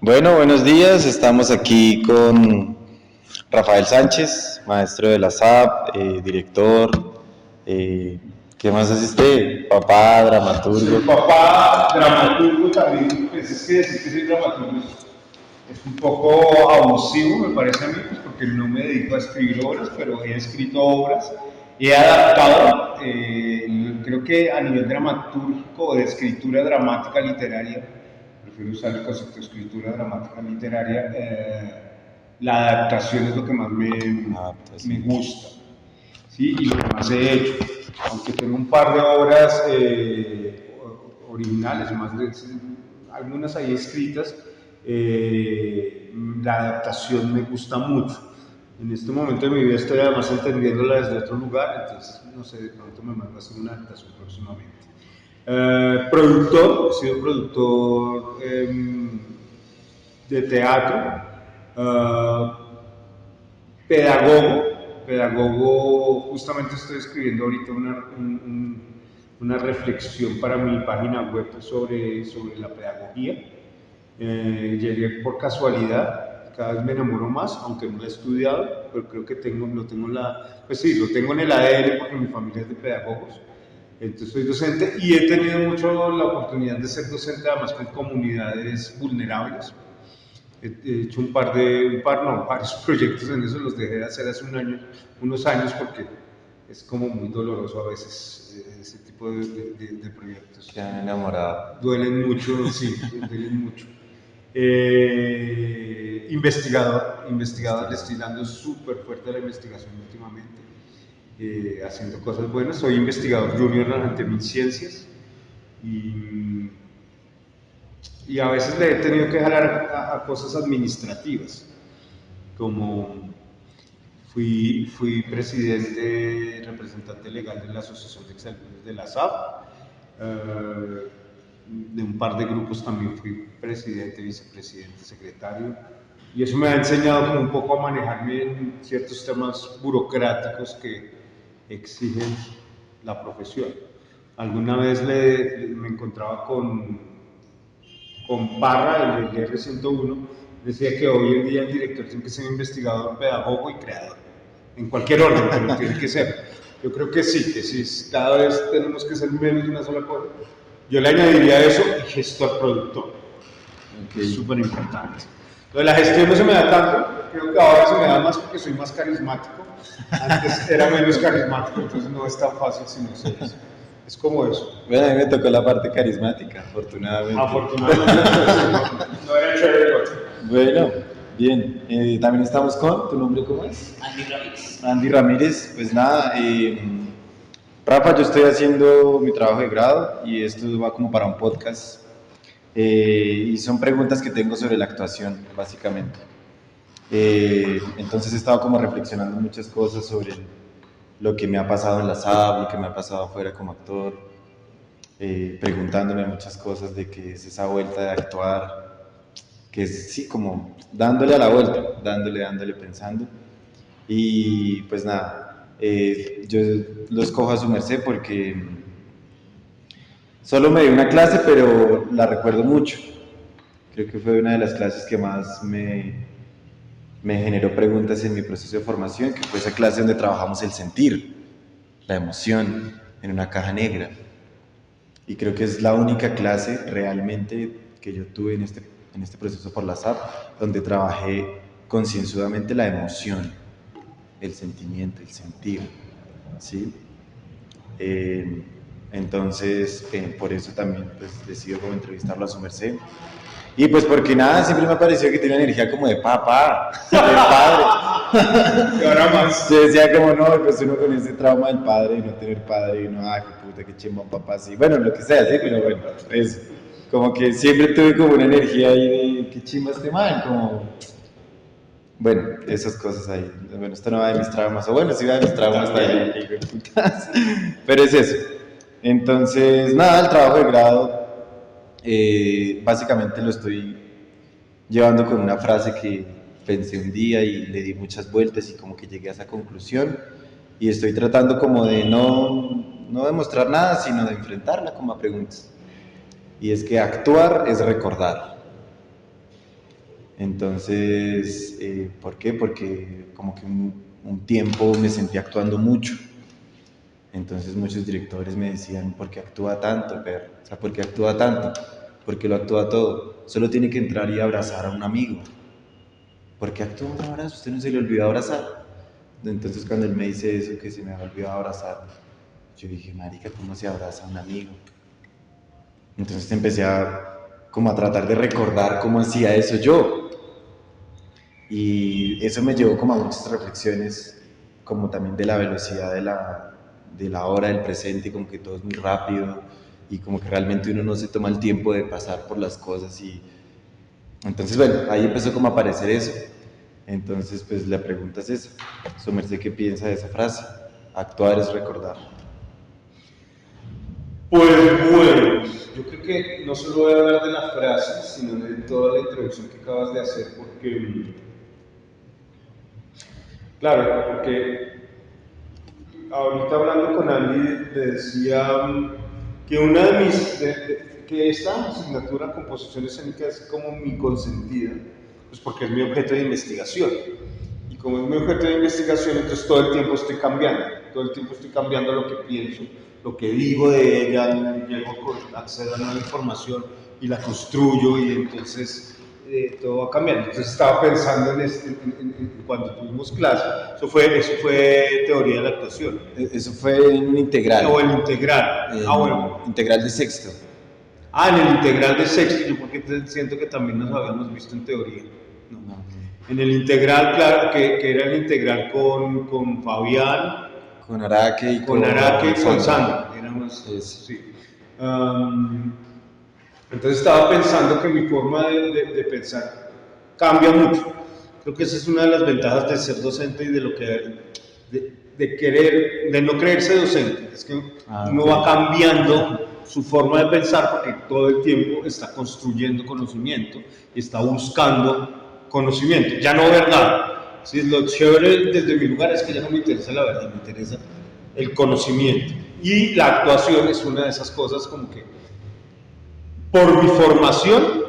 Bueno, buenos días. Estamos aquí con Rafael Sánchez, maestro de la SAP, director. eh, ¿Qué más hace usted? Papá, dramaturgo. Papá, dramaturgo también, pues es que decir que soy dramaturgo es un poco abusivo, me parece a mí, pues porque no me dedico a escribir obras, pero he escrito obras, he adaptado, creo que a nivel dramatúrgico o de escritura dramática literaria, prefiero usar el concepto de escritura dramática literaria, la adaptación es lo que más me gusta, ¿sí? Y lo que más he hecho, aunque tengo un par de obras originales, algunas ahí escritas, la adaptación me gusta mucho. En este momento de mi vida estoy además entendiéndola desde otro lugar, entonces no sé, de pronto me mando a hacer una adaptación próximamente. Productor, he sido productor de teatro, pedagogo, justamente estoy escribiendo ahorita una reflexión para mi página web sobre la pedagogía. Llegué por casualidad, cada vez me enamoro más, aunque no lo he estudiado, pero creo que lo tengo en el ADN porque mi familia es de pedagogos. Entonces soy docente y he tenido mucho la oportunidad de ser docente además con comunidades vulnerables. He hecho varios proyectos en eso, los dejé de hacer hace unos años porque es como muy doloroso a veces ese tipo de proyectos. Se han enamorado. Duelen mucho, sí, duelen mucho. Investigador, le estoy dando súper fuerte a la investigación últimamente, haciendo cosas buenas. Soy investigador junior ante mis ciencias y a veces le he tenido que jalar a cosas administrativas, como fui presidente, representante legal de la Asociación de Exalumnos de la SAP, de un par de grupos también fui presidente, vicepresidente, secretario, y eso me ha enseñado como un poco a manejarme en ciertos temas burocráticos que exigen la profesión. Alguna vez me encontraba con Parra, el R101, decía que hoy en día el director tiene que ser investigador, pedagogo y creador, en cualquier orden, pero tiene que ser. Yo creo que sí, cada vez tenemos que ser menos de una sola cosa. Yo le añadiría a eso gestor productor, que es súper importante. Lo de la gestión no se me da tanto, creo que ahora se me da más porque soy más carismático. Antes era menos carismático, entonces no es tan fácil si no sé eso. Es como eso. Bueno, a mí me tocó la parte carismática, afortunadamente. No era chévere el otro. Bueno, bien. También estamos con, ¿tu nombre cómo es? Andy Ramírez. Andy Ramírez. Pues nada, Rafa, yo estoy haciendo mi trabajo de grado y esto va como para un podcast. Y son preguntas que tengo sobre la actuación, básicamente. Entonces he estado como reflexionando muchas cosas sobre lo que me ha pasado en la SAB, lo que me ha pasado afuera como actor, preguntándome muchas cosas de qué es esa vuelta de actuar, que es sí, como dándole a la vuelta, dándole, pensando. Y pues nada, yo lo escojo a su merced porque solo me dio una clase, pero la recuerdo mucho. Creo que fue una de las clases que más me generó preguntas en mi proceso de formación, que fue esa clase donde trabajamos el sentir, la emoción, en una caja negra. Y creo que es la única clase realmente que yo tuve en este proceso por la SAP, donde trabajé concienzudamente la emoción, el sentimiento, el sentir, ¿sí? Entonces, por eso también pues, decido como entrevistarlo a su merced. Y pues porque nada, siempre me ha parecido que tiene energía como de papá, de padre. Y ahora más. Yo decía como no, pues uno con ese trauma del padre y no tener padre y no, ay, qué puta, qué chimba un papá así. Bueno, lo que sea, sí, pero bueno, eso. Como que siempre tuve como una energía ahí de qué chimba este man, como... Bueno, esas cosas ahí. Bueno, esto no va de mis traumas, o bueno, sí va de mis traumas también, pero es eso. Entonces, nada, el trabajo de grado básicamente lo estoy llevando con una frase que pensé un día y le di muchas vueltas y como que llegué a esa conclusión y estoy tratando como de no demostrar nada, sino de enfrentarla como a preguntas. Y es que actuar es recordar. Entonces, ¿por qué? Porque como que un tiempo me sentí actuando mucho. Entonces muchos directores me decían, ¿por qué actúa tanto, Per? O sea, ¿por qué actúa tanto? ¿Por qué lo actúa todo? Solo tiene que entrar y abrazar a un amigo. ¿Por qué actúa un abrazo? ¿Usted no se le olvidó abrazar? Entonces cuando él me dice eso, que se me había olvidado abrazar, yo dije, marica, ¿cómo se abraza a un amigo? Entonces empecé como a tratar de recordar cómo hacía eso yo. Y eso me llevó como a muchas reflexiones, como también de la velocidad de la hora, del presente, como que todo es muy rápido y como que realmente uno no se toma el tiempo de pasar por las cosas. Y entonces, bueno, ahí empezó como a aparecer eso. Entonces, pues la pregunta es esa. Su merced, ¿qué piensa de esa frase? Actuar es recordar. Pues bueno, yo creo que no solo voy a hablar de la frase, sino de toda la introducción que acabas de hacer, porque, claro, porque ahorita hablando con Andy le decía que una de mis, que esta asignatura composición escénica es como mi consentida, pues porque es mi objeto de investigación. Y como es mi objeto de investigación, entonces todo el tiempo estoy cambiando lo que pienso, lo que digo de ella, accedo a nueva información y la construyo y entonces todo va cambiando. Entonces estaba pensando cuando tuvimos clase, eso fue teoría de la actuación. Eso fue en un integral. O el integral. Bueno. Integral de sexto. En el integral de sexto, yo porque siento que también nos habíamos visto en teoría. No. En el integral, claro, que era el integral con Fabián, con Araque y con Sandra. Éramos, sí. Entonces estaba pensando que mi forma de pensar cambia mucho. Creo que esa es una de las ventajas de ser docente y de lo que de no creerse docente. Es que uno va cambiando su forma de pensar porque todo el tiempo está construyendo conocimiento y está buscando conocimiento, ya no verdad. ¿Sí? Lo chévere desde mi lugar es que ya no me interesa la verdad, me interesa el conocimiento. Y la actuación es una de esas cosas como que por mi formación,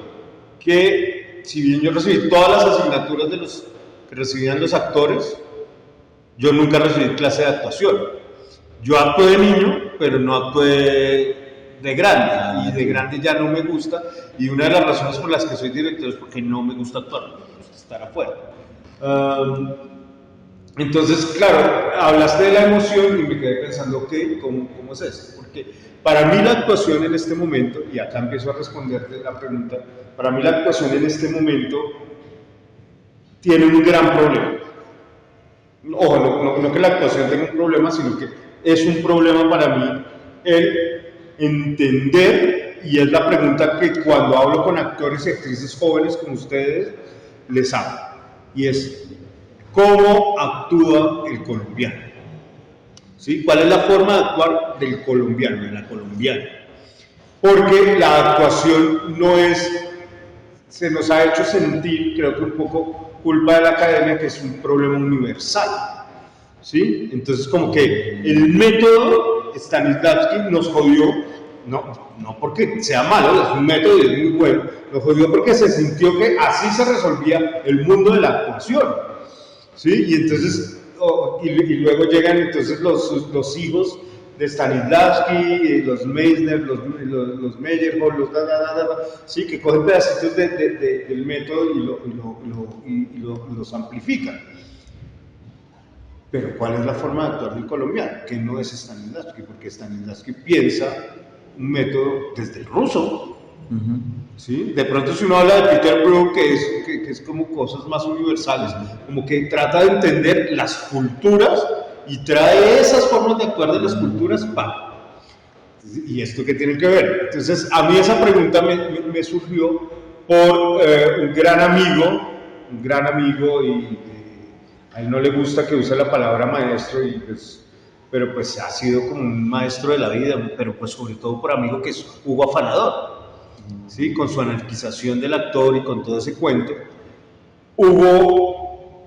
que si bien yo recibí todas las asignaturas de los que recibían los actores, yo nunca recibí clase de actuación. Yo actué de niño, pero no actué de grande, y de grande ya no me gusta, y una de las razones por las que soy director es porque no me gusta actuar, me gusta estar afuera. Entonces, claro, hablaste de la emoción y me quedé pensando, ok, ¿cómo es esto? Porque para mí la actuación en este momento, y acá empiezo a responderte la pregunta, para mí la actuación en este momento tiene un gran problema. Ojo, no que la actuación tenga un problema, sino que es un problema para mí el entender, y es la pregunta que cuando hablo con actores y actrices jóvenes como ustedes, les hago, y es, ¿cómo actúa el colombiano? ¿Sí? ¿Cuál es la forma de actuar del colombiano, de la colombiana? Porque la actuación no es, se nos ha hecho sentir, creo que un poco culpa de la academia, que es un problema universal. ¿Sí? Entonces como que el método Stanislavski nos jodió, no porque sea malo, es un método y es muy bueno, nos jodió porque se sintió que así se resolvía el mundo de la actuación. ¿Sí? Y entonces, y luego llegan entonces los hijos de Stanislavski, los Meisner, los Meyerhold, sí, que cogen pedacitos del método y los amplifican. Pero ¿cuál es la forma de actuar del colombiano? Que no es Stanislavski, porque Stanislavski piensa un método desde el ruso. ¿Sí? De pronto si uno habla de Peter Brook, que es como cosas más universales, como que trata de entender las culturas y trae esas formas de actuar de las culturas para. ¿Y esto qué tiene que ver? Entonces a mí esa pregunta me surgió por un gran amigo y a él no le gusta que use la palabra maestro, pero pues ha sido como un maestro de la vida, pero pues sobre todo por amigo, que es Hugo Afanador. ¿Sí? Con su anarquización del actor y con todo ese cuento. Hugo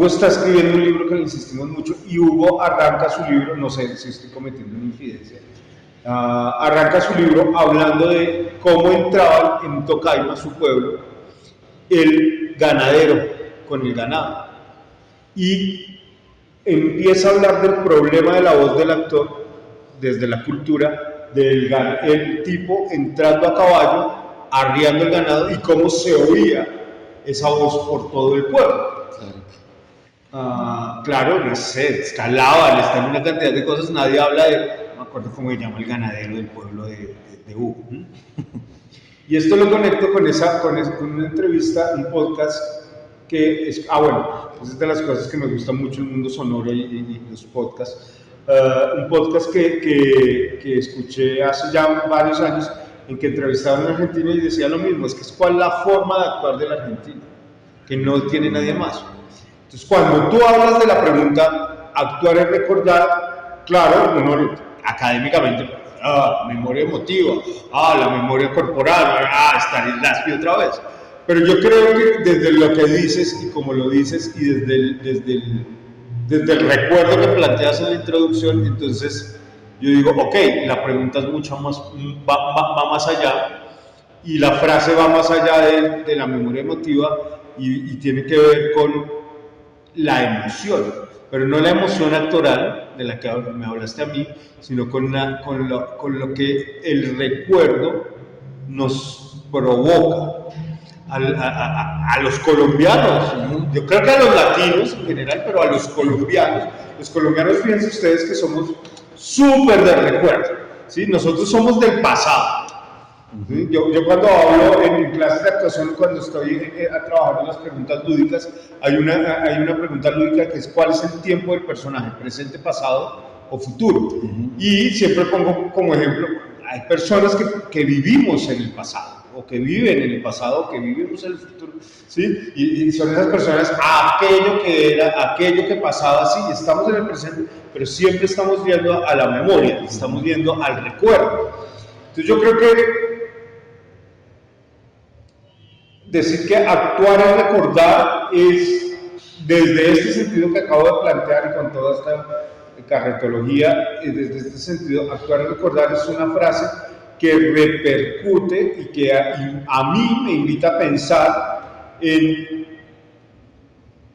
está escribiendo un libro que le insistimos mucho, y Hugo arranca su libro, no sé si estoy cometiendo una infidencia, arranca su libro hablando de cómo entraban en Tocaima, su pueblo, el ganadero con el ganado. Y empieza a hablar del problema de la voz del actor desde la cultura del el tipo entrando a caballo, arriando el ganado y cómo se oía esa voz por todo el pueblo. Claro, no sé, escalaba, está en una cantidad de cosas, nadie habla de, no me acuerdo cómo se llama el ganadero del pueblo de Hugo. Y esto lo conecto con una entrevista, un podcast que es, bueno, esa es de las cosas que me gusta mucho el mundo sonoro y los podcasts. Un podcast que escuché hace ya varios años en que entrevistaban a un argentino y decía lo mismo, es que es cuál la forma de actuar del argentino, que no tiene nadie más. Entonces, cuando tú hablas de la pregunta, actuar es recordar, claro, uno académicamente, memoria emotiva, la memoria corporal, Stanislavski otra vez. Pero yo creo que desde lo que dices y como lo dices y desde el recuerdo que planteas en la introducción, entonces yo digo, ok, la pregunta es mucho más, va más allá y la frase va más allá de la memoria emotiva y tiene que ver con la emoción, pero no la emoción actoral de la que me hablaste a mí, sino con lo que el recuerdo nos provoca a los colombianos. Yo creo que a los latinos en general, pero a los colombianos, fíjense ustedes que somos súper de recuerdo, ¿sí? Nosotros somos del pasado. ¿Sí? Yo cuando hablo en clases de actuación, cuando estoy trabajando en las preguntas lúdicas, hay una pregunta lúdica que es ¿cuál es el tiempo del personaje? ¿Presente, pasado o futuro? Y siempre pongo como ejemplo, hay personas que vivimos en el pasado, o que viven en el pasado, o que vivimos en el futuro, ¿sí? Y son esas personas, aquello que era, aquello que pasaba, sí, estamos en el presente, pero siempre estamos viendo a la memoria, estamos viendo al recuerdo. Entonces yo creo que decir que actuar es recordar es, desde este sentido que acabo de plantear y con toda esta carretología, desde este sentido, actuar es recordar es una frase que repercute y que a mí me invita a pensar en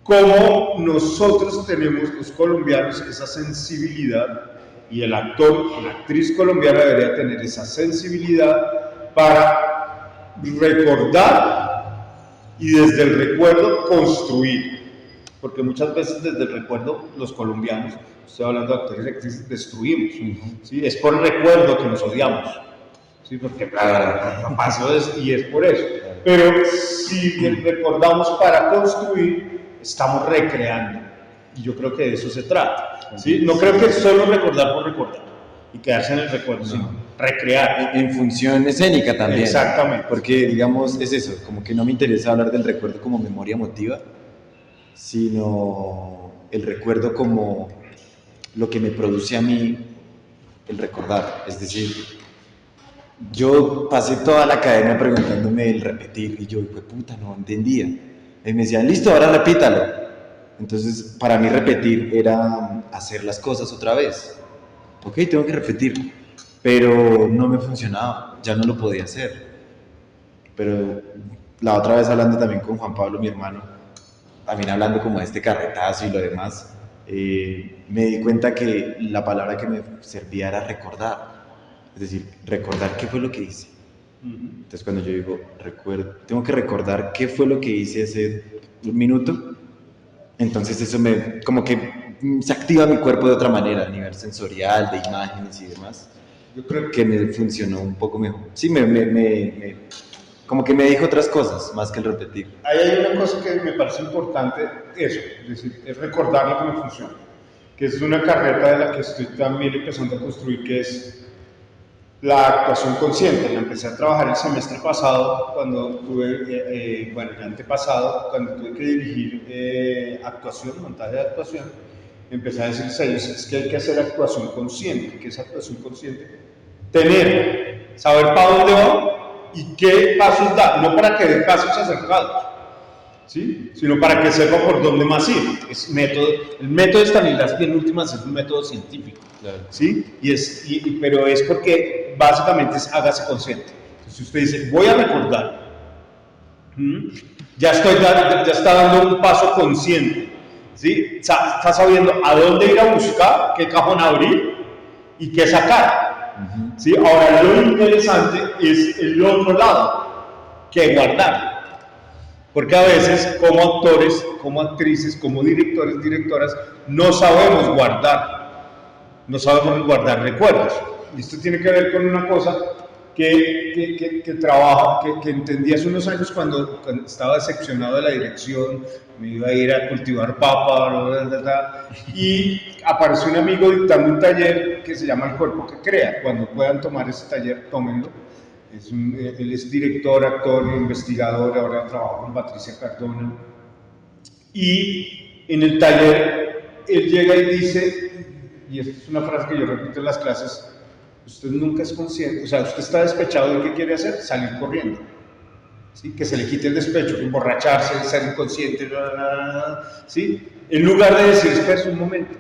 cómo nosotros tenemos los colombianos esa sensibilidad y el actor o la actriz colombiana debería tener esa sensibilidad para recordar y desde el recuerdo construir, porque muchas veces desde el recuerdo los colombianos, estoy hablando de actores y actrices, destruimos, ¿sí? Es por el recuerdo que nos odiamos, ¿sí? Porque pasó y es por eso, pero si recordamos para construir, estamos recreando, y yo creo que de eso se trata, ¿sí? No creo que solo recordar por recordar y quedarse en el recuerdo, sino recrear. En función escénica también. Exactamente. Porque, digamos, es eso, como que no me interesa hablar del recuerdo como memoria emotiva, sino el recuerdo como lo que me produce a mí el recordar. Es decir, yo pasé toda la academia preguntándome el repetir y yo, puta, no entendía. Y me decían, listo, ahora repítalo. Entonces, para mí repetir era hacer las cosas otra vez. Ok, tengo que repetir, pero no me funcionaba, ya no lo podía hacer. Pero la otra vez hablando también con Juan Pablo, mi hermano, también hablando como de este carretazo y lo demás, me di cuenta que la palabra que me servía era recordar. Es decir, recordar qué fue lo que hice. Entonces cuando yo digo, tengo que recordar qué fue lo que hice hace un minuto, entonces eso como que se activa mi cuerpo de otra manera, a nivel sensorial, de imágenes y demás. Yo creo que me funcionó un poco mejor. Sí, como que me dijo otras cosas, más que el repetir. Ahí hay una cosa que me parece importante, eso, es decir, es recordar lo que me funciona, que es una carrera de la que estoy también empezando a construir, que es la actuación consciente. La empecé a trabajar el semestre pasado, cuando tuve, el antepasado, cuando tuve que dirigir actuación, montaje de actuación. Empecé a decirles a ellos, es que hay que hacer actuación consciente. ¿Qué es actuación consciente? Saber para dónde va y qué pasos da, no para que dé pasos acercados, ¿sí? Sino para que sepa por dónde más ir. El método de Stanislavski en últimas es un método científico, claro. ¿Sí? Pero es porque básicamente es hágase consciente. Entonces, si usted dice, voy a recordar, Ya está dando un paso consciente, ¿sí? Está sabiendo a dónde ir a buscar, qué cajón abrir y qué sacar, ¿sí? Ahora lo interesante es el otro lado, que guardar. Porque a veces, como actores, como actrices, como directores, directoras, no sabemos guardar recuerdos. Y esto tiene que ver con una cosa que entendí hace unos años cuando estaba decepcionado de la dirección, me iba a ir a cultivar papa, y apareció un amigo dictando un taller que se llama El Cuerpo que Crea. Cuando puedan tomar ese taller, tómenlo. Él es director, actor, investigador, ahora trabaja con Patricia Cardona. Y en el taller, él llega y dice, y esta es una frase que yo repito en las clases, usted nunca es consciente, o sea, usted está despechado de qué quiere hacer, salir corriendo. ¿Sí? Que se le quite el despecho, emborracharse, ser inconsciente, ¿sí? En lugar de decir, espera un momento,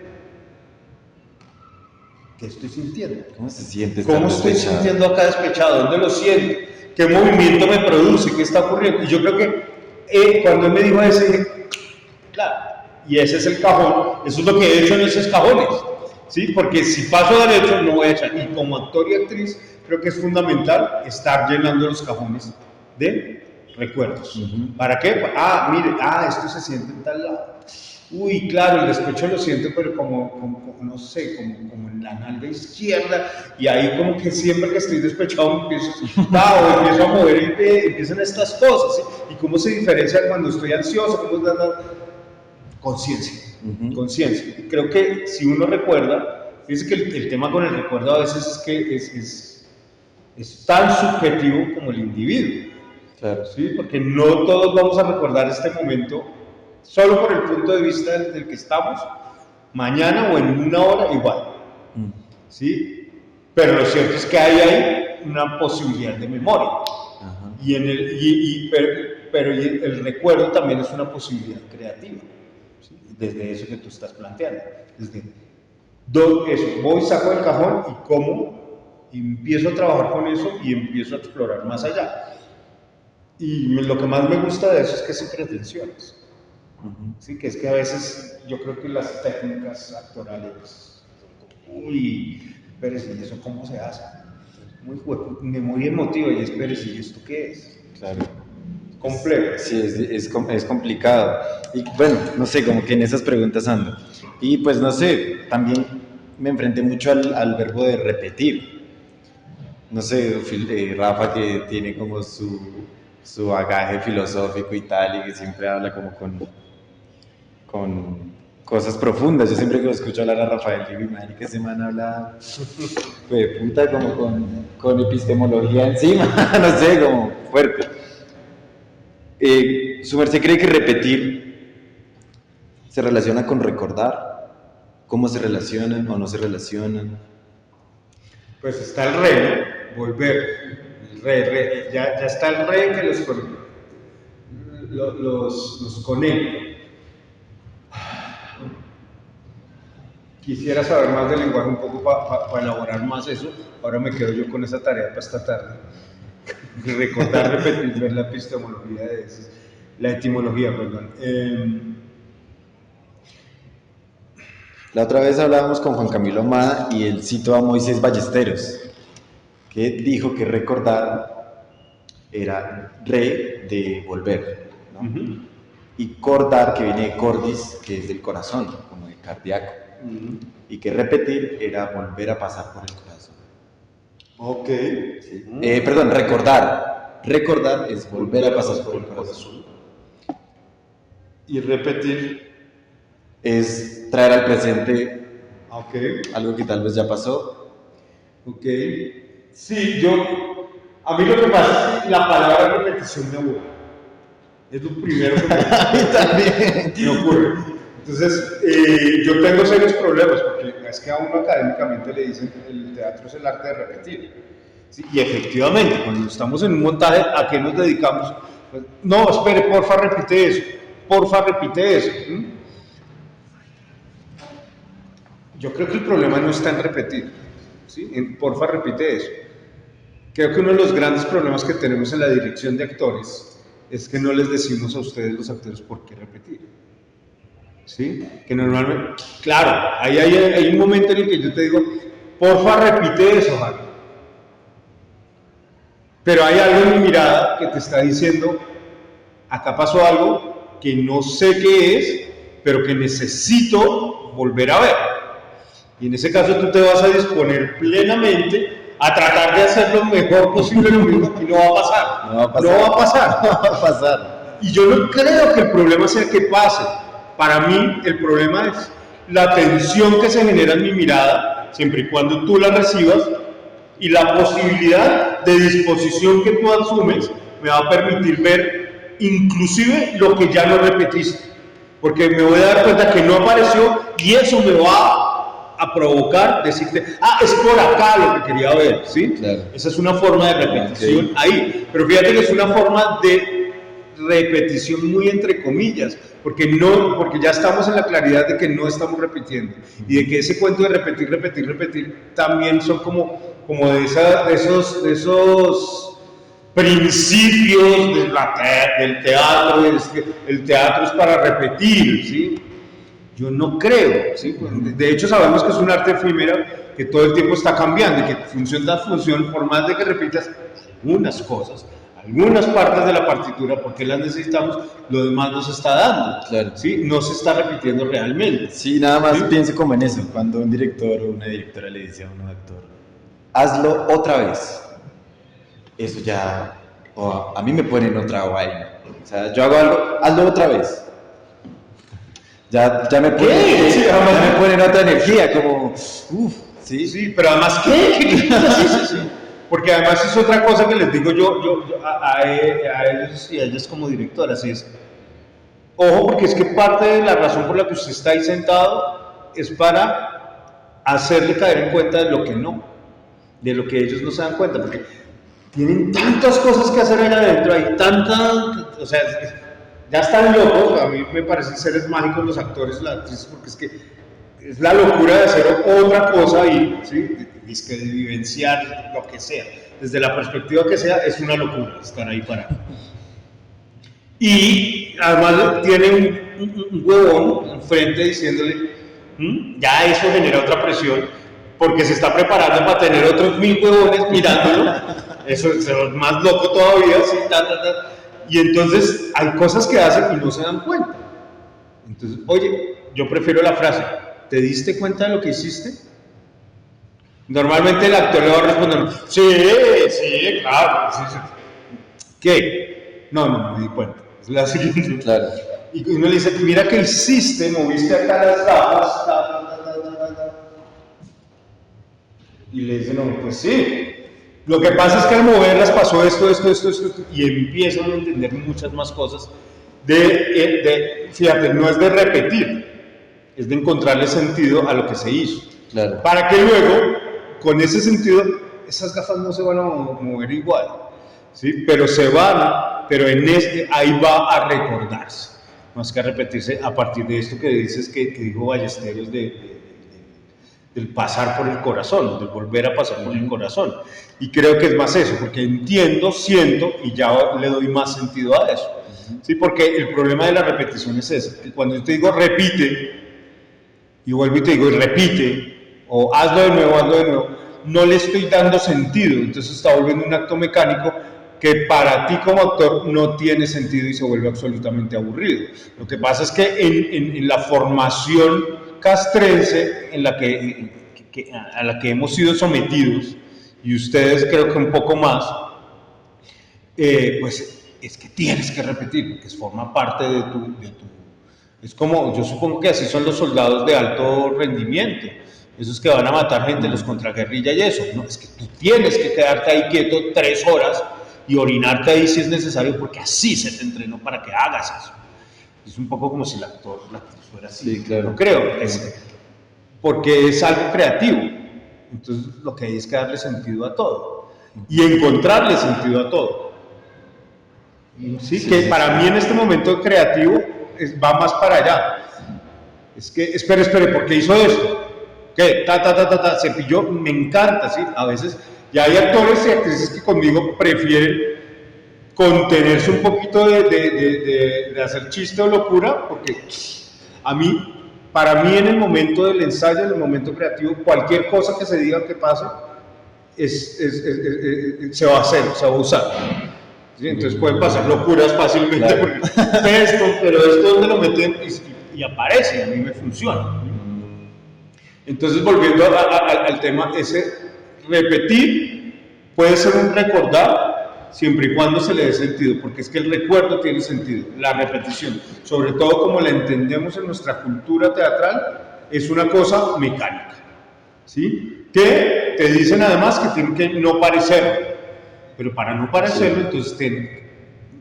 ¿qué estoy sintiendo? ¿Cómo se siente? ¿Cómo estoy sintiendo acá despechado? ¿Dónde lo siento? ¿Qué movimiento me produce? ¿Qué está ocurriendo? Y yo creo que cuando él me dijo eso, dije, claro, y ese es el cajón, eso es lo que he hecho en esos cajones, ¿sí? Porque si paso derecho no voy a echar, y como actor y actriz creo que es fundamental estar llenando los cajones de recuerdos. ¿Para qué? Mire, esto se siente en tal lado. Uy, claro, el despecho lo siento, pero como no sé, como en la nalga izquierda, y ahí como que siempre que estoy despechado empiezo a mover el pie, empiezan estas cosas, ¿sí? Y cómo se diferencia cuando estoy ansioso, cómo es conciencia, conciencia. Creo que si uno recuerda, fíjense que el tema con el recuerdo a veces es que es tan subjetivo como el individuo. Claro. ¿Sí? Porque no todos vamos a recordar este momento solo por el punto de vista del que estamos, mañana o en una hora igual. ¿Sí? Pero lo cierto es que hay ahí una posibilidad de memoria. Pero el recuerdo también es una posibilidad creativa. ¿Sí? Desde eso que tú estás planteando. Desde eso, voy, saco el cajón y cómo empiezo a trabajar con eso y empiezo a explorar más allá. Y lo que más me gusta de eso es que sin pretensiones. Sí, que es que a veces yo creo que las técnicas actorales son como, pero ¿y eso cómo se hace? Muy emotivo y pero ¿y esto qué es? Claro. Complejo. Sí, es complicado. Y bueno, no sé, como que en esas preguntas ando. Y pues no sé, también me enfrenté mucho al verbo de repetir. No sé, Rafa, que tiene como su bagaje filosófico y tal, y que siempre habla como con cosas profundas. Yo siempre que lo escucho hablar a Rafael, digo, madre, que ese man habla de puta, como con epistemología encima, no sé, como fuerte. ¿Su merced cree que repetir se relaciona con recordar? ¿Cómo se relacionan o no se relacionan? Pues está el re, volver. Ya está el re que los conecta. Quisiera saber más del lenguaje un poco para elaborar más eso. Ahora me quedo yo con esa tarea para esta tarde. Recordar, repetir, ver la epistemología de eso. La etimología, perdón. La otra vez hablábamos con Juan Camilo Amada y él citó a Moisés Ballesteros, que dijo que recordar era re de volver, ¿no? Y cordar, que viene de cordis, que es del corazón, como de cardíaco. Y que repetir era volver a pasar por el corazón. Ok. Sí. Perdón, recordar. Recordar es volver a pasar por el corazón. Y repetir es traer al presente algo que tal vez ya pasó. Ok. Sí, a mí lo que pasa es que la palabra repetición me aburre. Es lo primero que a mí también me ocurre. Entonces, yo tengo serios problemas porque es que a uno académicamente le dicen que el teatro es el arte de repetir. Sí, y efectivamente, cuando estamos en un montaje, ¿a qué nos dedicamos? Pues, no, espere, porfa, repite eso. Porfa, repite eso. Yo creo que el problema no está en repetir. ¿Sí? Porfa, repite eso. Creo que uno de los grandes problemas que tenemos en la dirección de actores es que no les decimos a ustedes los actores por qué repetir. ¿Sí? Que normalmente, claro, hay un momento en el que yo te digo, porfa, repite eso, Javi. Pero hay algo en mi mirada que te está diciendo, acá pasó algo que no sé qué es, pero que necesito volver a ver. Y en ese caso tú te vas a disponer plenamente a tratar de hacer lo mejor posible lo mismo, y no va a pasar. No va a pasar. No va a pasar. No va a pasar. Y yo no creo que el problema sea que pase. Para mí el problema es la tensión que se genera en mi mirada, siempre y cuando tú la recibas, y la posibilidad de disposición que tú asumes me va a permitir ver inclusive lo que ya no repetiste, porque me voy a dar cuenta que no apareció y eso me va a provocar decirte, es por acá lo que quería ver, ¿sí? Claro. Esa es una forma de repetición ahí, pero fíjate que es una forma de repetición muy entre comillas, porque ya estamos en la claridad de que no estamos repitiendo y de que ese cuento de repetir también son como de esos principios del teatro. El teatro es para repetir, ¿sí? Yo no creo, ¿sí? De hecho sabemos que es un arte efímero que todo el tiempo está cambiando y que función da función, por más de que repitas algunas cosas, algunas partes de la partitura, porque las necesitamos, lo demás no se está dando, claro. ¿sí? No se está repitiendo realmente. Sí, nada más ¿sí? piense como en eso, cuando un director o una directora le dice a un actor, hazlo otra vez, eso ya, a mí me ponen otra vaina, o sea, yo hago algo, hazlo otra vez, ya me ponen, Sí, ya me ponen otra energía, como, sí. Sí, pero además, ¿qué? Sí. Porque además es otra cosa que les digo yo a ellos y a ellas como directoras, es, ojo, porque es que parte de la razón por la que usted está ahí sentado es para hacerle caer en cuenta de lo que no, de lo que ellos no se dan cuenta, porque tienen tantas cosas que hacer allá adentro, hay o sea, ya están locos, a mí me parecen seres mágicos los actores, las actrices, porque es que es la locura de hacer otra cosa ahí, ¿sí? De vivenciar lo que sea, desde la perspectiva que sea, es una locura estar ahí parado. Y además tiene un huevón enfrente diciéndole, ya eso genera otra presión, porque se está preparando para tener otros 1000 huevones mirándolo, eso es más loco todavía, ¿sí? Y entonces hay cosas que hacen y no se dan cuenta. Entonces, oye, yo prefiero la frase, ¿te diste cuenta de lo que hiciste? Normalmente el actor le va a responder, sí, claro. Sí. ¿Qué? No me di cuenta. Es la siguiente. Claro. Y uno le dice, mira que hiciste, moviste acá las gafas, y le dice, no, pues sí. Lo que pasa es que al moverlas pasó esto, y empiezan a entender muchas más cosas. Fíjate, no es de repetir, es de encontrarle sentido a lo que se hizo. Claro. Para que luego, con ese sentido, esas gafas no se van a mover igual, ¿sí? Pero pero ahí va a recordarse, más que a repetirse a partir de esto que dices que dijo Ballesteros del pasar por el corazón, del volver a pasar por el corazón. Y creo que es más eso, porque entiendo, siento y ya le doy más sentido a eso. ¿Sí? Porque el problema de la repetición es ese, que cuando yo te digo repite, y vuelvo y te digo repite, o hazlo de nuevo, no le estoy dando sentido, entonces está volviendo un acto mecánico que para ti como actor no tiene sentido y se vuelve absolutamente aburrido. Lo que pasa es que en la formación castrense a la que hemos sido sometidos, y ustedes creo que un poco más, pues es que tienes que repetir, porque forma parte de tu... Es como, yo supongo que así son los soldados de alto rendimiento, esos que van a matar gente, los contraguerrilla y eso. No, es que tú tienes que quedarte ahí quieto 3 horas y orinarte ahí si es necesario, porque así se te entrenó para que hagas eso. Es un poco como si la actriz fuera así. Sí, claro. No creo, porque es algo creativo. Entonces lo que hay es que darle sentido a todo y encontrarle sentido a todo. Sí, que para mí en este momento creativo va más para allá. Es que, espere, ¿por qué hizo esto? ¿Qué? Se pilló, me encanta, ¿sí? A veces, ya hay actores y actrices que conmigo prefieren contenerse un poquito de hacer chiste o locura, porque para mí en el momento del ensayo, en el momento creativo, cualquier cosa que se diga que pase, se va a hacer, se va a usar. ¿Sí? Entonces pueden pasar locuras fácilmente, claro. Porque pero esto donde lo meten y aparece, a mí me funciona. Entonces, volviendo al tema, ese repetir puede ser un recordar siempre y cuando se le dé sentido, porque es que el recuerdo tiene sentido, la repetición, sobre todo como la entendemos en nuestra cultura teatral, es una cosa mecánica, ¿sí? Que te dicen además que tiene que no parecerlo, pero para no parecerlo, sí. Entonces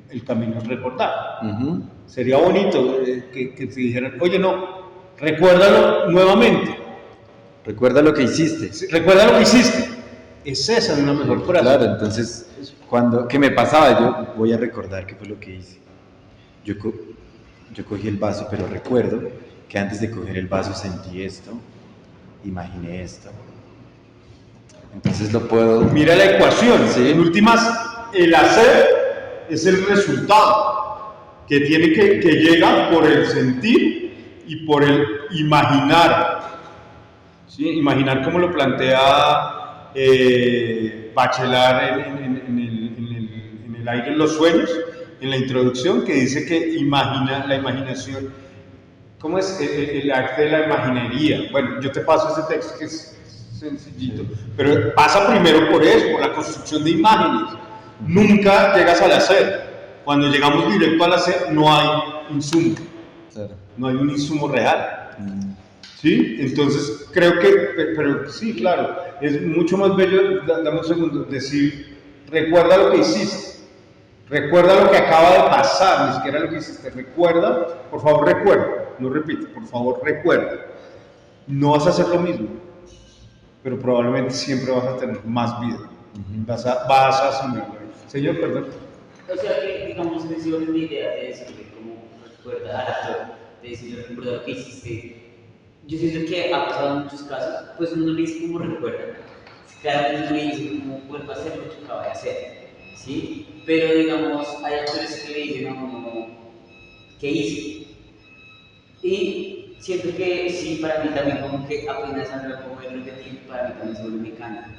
el camino es recordar. Uh-huh. Sería bonito que te dijeran, oye, no, recuérdalo nuevamente. Recuerda lo que hiciste. Sí, recuerda lo que hiciste. Es esa una mejor frase. Claro, entonces, ¿qué me pasaba? Yo voy a recordar qué fue lo que hice. Yo cogí el vaso, pero recuerdo que antes de coger el vaso sentí esto, imaginé esto. Entonces lo puedo... Mira la ecuación, ¿sí? En últimas, el hacer es el resultado que llega por el sentir y por el imaginar. ¿Sí? Imaginar como lo plantea Bachelard en el aire en los sueños, en la introducción, que dice que la imaginación, ¿cómo es? El arte de la imaginería. Bueno, yo te paso ese texto que es sencillito, pero pasa primero por eso, por la construcción de imágenes. Nunca llegas al hacer. Cuando llegamos directo al hacer, no hay insumo. Claro. No hay un insumo real. ¿Sí? Entonces, creo que, pero sí, claro, es mucho más bello, dame un segundo, decir, recuerda lo que hiciste, recuerda lo que acaba de pasar, ni siquiera lo que hiciste, recuerda, por favor recuerda, no repite, por favor recuerda, no vas a hacer lo mismo, pero probablemente siempre vas a tener más vida, vas a asumirlo. Señor, perdón. O sea que, digamos, me dio la idea de decirle como recuerda al actor, de decirle recuerda lo que hiciste. Yo siento que ha pasado en muchos casos, pues uno no le dice como recuerda, claramente no le dice como vuelva a hacer lo que acaba de hacer, ¿sí? Pero digamos, hay actores que le dicen a uno, ¿qué hice? Y siento que sí, para mí también como que apenas hablo como de repetir, para mí también se vuelve mecánico.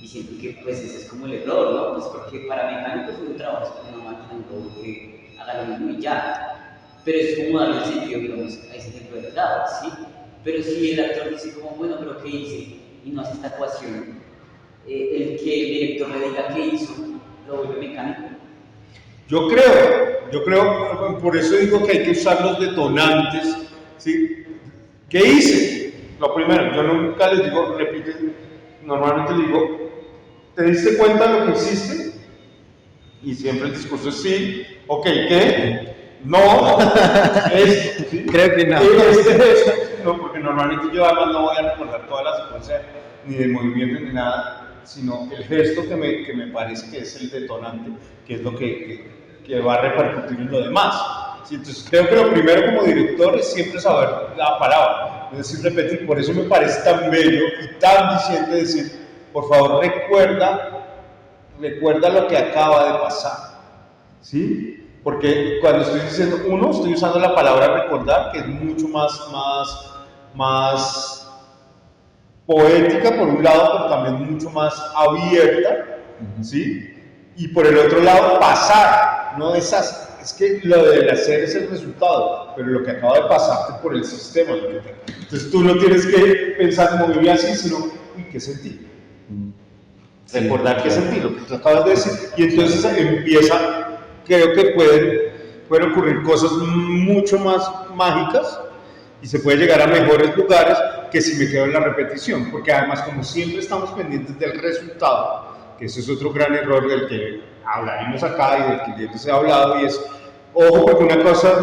Y siento que pues ese es como el error, ¿no? Pues porque para mecánicos uno trabaja con una máquina, un robot que haga lo mismo y ya. Pero es como darle el sentido, digamos, a ese ejemplo de verdad, ¿sí? Pero si el actor dice como, bueno, pero ¿qué hice? Y no hace esta ecuación, el que el director le diga qué hizo, lo vuelve mecánico. Yo creo, por eso digo que hay que usar los detonantes, ¿sí? ¿Qué hice? Lo primero, yo nunca les digo, repite, normalmente les digo, ¿te diste cuenta de lo que hiciste? Y siempre el discurso es sí, ok, ¿qué? No, es, ¿sí? Creo que no. No, porque normalmente yo además no voy a recordar toda la secuencia ni de movimiento ni nada, sino el gesto que me parece que es el detonante, que es lo que va a repercutir en lo demás. ¿Sí? Entonces creo que lo primero como director es siempre saber la palabra, es decir, repetir. Por eso me parece tan bello y tan diciente decir, por favor recuerda lo que acaba de pasar, ¿sí? Porque cuando estoy diciendo estoy usando la palabra recordar, que es mucho más poética por un lado, pero también mucho más abierta, ¿sí? Y por el otro lado, pasar, no deshacer. Es que lo del hacer es el resultado, pero lo que acaba de pasarte por el sistema. Entonces tú no tienes que pensar como vivía así, sino, uy, ¿qué sentí? Sí, recordar qué sentí, lo que tú acabas de decir. Y entonces empieza, creo que pueden ocurrir cosas mucho más mágicas y se puede llegar a mejores lugares que si me quedo en la repetición, porque además como siempre estamos pendientes del resultado, que ese es otro gran error del que hablaremos acá y del que ya les he hablado, y es, ojo, porque una cosa es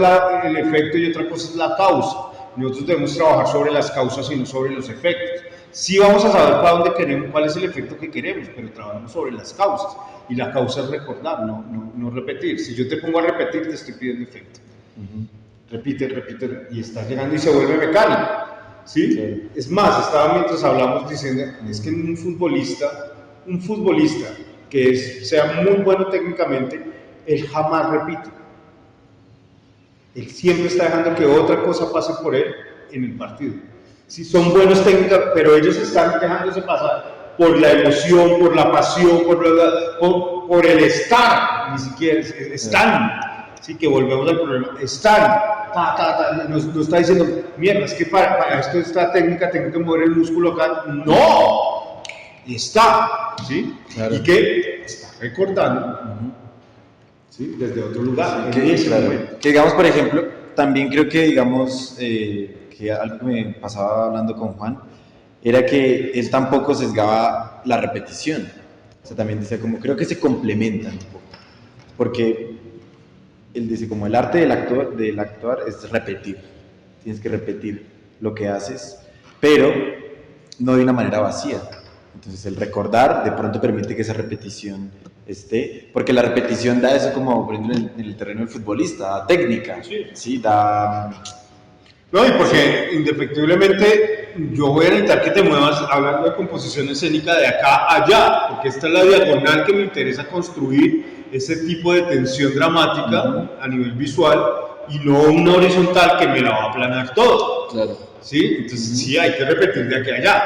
el efecto y otra cosa es la causa. Nosotros debemos trabajar sobre las causas y no sobre los efectos. Sí vamos a saber para dónde queremos, cuál es el efecto que queremos, pero trabajamos sobre las causas, y la causa es recordar, no repetir. Si yo te pongo a repetir, te estoy pidiendo efecto. Repite, y estás llegando y se vuelve mecánico, ¿sí? Sí. Es más, estaba mientras hablamos diciendo, es que un futbolista que sea muy bueno técnicamente, él jamás repite. Él siempre está dejando que otra cosa pase por él en el partido. Si son buenos técnicos, pero ellos están dejándose pasar por la emoción, por la pasión, por el estar, ni siquiera están. Sí, que volvemos al problema. Están. Nos está diciendo, mierda, es que para esto esta técnica tengo que mover el músculo acá. No, está, ¿sí? Claro. Y que está recordando, ¿sí? Desde otro lugar. Sí, que digamos, por ejemplo, también creo que, digamos, que algo que me pasaba hablando con Juan, era que él tampoco sesgaba la repetición. O sea, también decía como, creo que se complementan un poco. Porque él dice como el arte del actuar es repetir. Tienes que repetir lo que haces, pero no de una manera vacía. Entonces el recordar de pronto permite que esa repetición esté, porque la repetición da eso como, por ejemplo, en el terreno del futbolista, da técnica, ¿sí? Da... No, y porque indefectiblemente yo voy a necesitar que te muevas hablando de composición escénica de acá a allá, porque esta es la diagonal que me interesa construir ese tipo de tensión dramática a nivel visual y no una horizontal que me la va a aplanar todo. Claro. ¿Sí? Entonces sí hay que repetir de aquí a allá,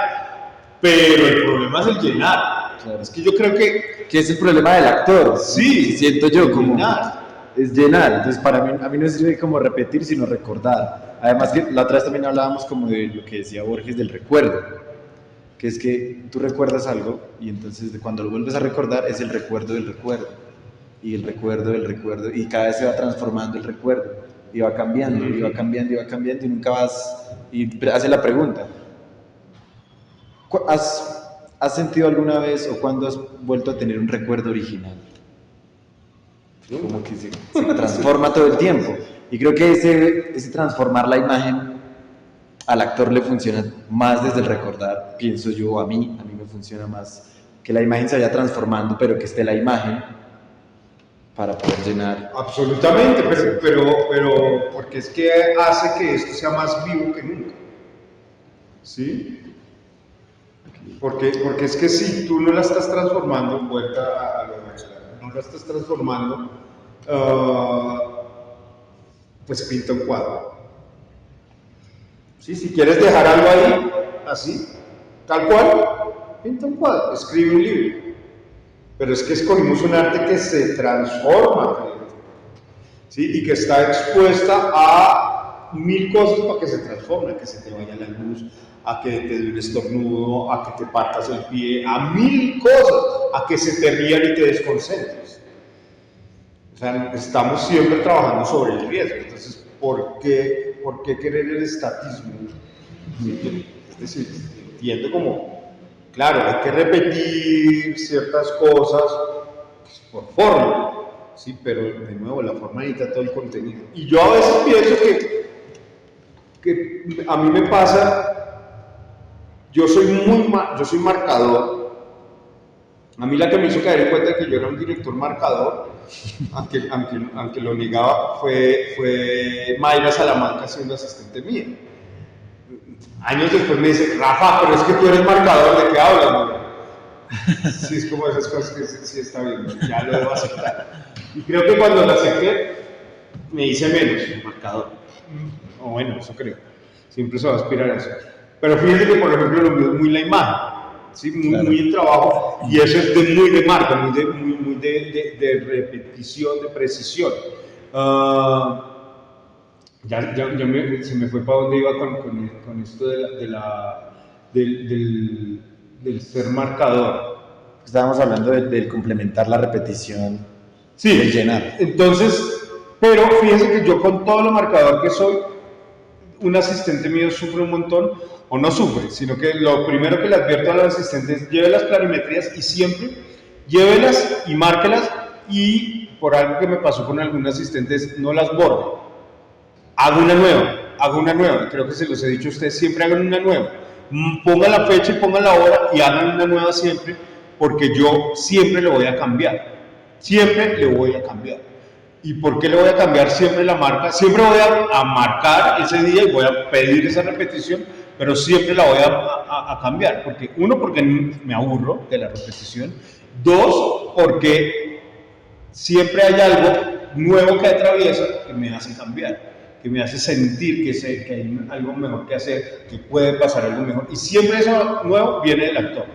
pero el problema es el llenar. Claro. Es que yo creo que es el problema del actor. Sí, siento yo como llenar. Es llenar. Entonces para mí, a mí no sirve como repetir, sino recordar. Además que la otra vez también hablábamos como de lo que decía Borges del recuerdo, que es que tú recuerdas algo y entonces cuando lo vuelves a recordar es el recuerdo del recuerdo y el recuerdo del recuerdo y cada vez se va transformando el recuerdo y va cambiando y va cambiando y va cambiando y nunca vas y hace la pregunta, ¿has sentido alguna vez o cuándo has vuelto a tener un recuerdo original? Como que se transforma todo el tiempo. Y creo que ese transformar la imagen al actor le funciona más desde el recordar, pienso yo, a mí me funciona más que la imagen se vaya transformando, pero que esté la imagen para poder llenar. Absolutamente, pero porque es que hace que esto sea más vivo que nunca. ¿Sí? Porque es que si tú no la estás transformando, vuelta a lo de no la estás transformando, pues pinta un cuadro. ¿Sí? Si quieres dejar algo ahí, así, tal cual, pinta un cuadro, escribe un libro. Pero es que escogimos un arte que se transforma, ¿sí? Y que está expuesta a 1000 cosas para que se transforme, a que se te vaya la luz, a que te dé un estornudo, a que te partas el pie, a 1000 cosas, a que se te rían y te desconcentres. O sea, estamos siempre trabajando sobre el riesgo. Entonces, ¿por qué querer el estatismo? ¿Sí? Es decir, entiendo como, claro, hay que repetir ciertas cosas pues, por forma, ¿sí? Pero de nuevo, la forma necesita todo el contenido. Y yo a veces pienso que a mí me pasa, yo soy marcador. A mí la que me hizo caer en cuenta de que yo era un director marcador, aunque lo negaba, fue Mayra Salamanca siendo asistente mía. Años después me dice, Rafa, pero es que tú eres marcador, ¿de qué hablas, no? Sí, es como esas cosas que sí está bien, ya lo debo aceptar. Y creo que cuando lo acepté, me hice menos marcador. O bueno, eso creo. Siempre se va a aspirar a eso. Pero fíjense que, por ejemplo, lo mío es muy la imagen. ¿Sí? Muy el trabajo, y eso es muy de marca, muy de repetición, de precisión. Se me fue para donde iba con esto del ser marcador. Estábamos hablando del complementar la repetición, sí, del llenar. Entonces, pero fíjense que yo con todo lo marcador que soy, un asistente mío sufre un montón, o no sufre, sino que lo primero que le advierto a los asistentes, lleve las planimetrías y siempre llévelas y márquelas, y por algo que me pasó con algunos asistentes, no las borde. Hago una nueva, creo que se los he dicho a ustedes, siempre hagan una nueva. Pongan la fecha y pongan la hora y hagan una nueva siempre, porque yo siempre le voy a cambiar. ¿Y por qué le voy a cambiar siempre la marca? Siempre voy a marcar ese día y voy a pedir esa repetición, pero siempre la voy a cambiar. Porque me aburro de la repetición. 2, porque siempre hay algo nuevo que atraviesa que me hace cambiar, que me hace sentir que hay algo mejor que hacer, que puede pasar algo mejor. Y siempre eso nuevo viene del actor.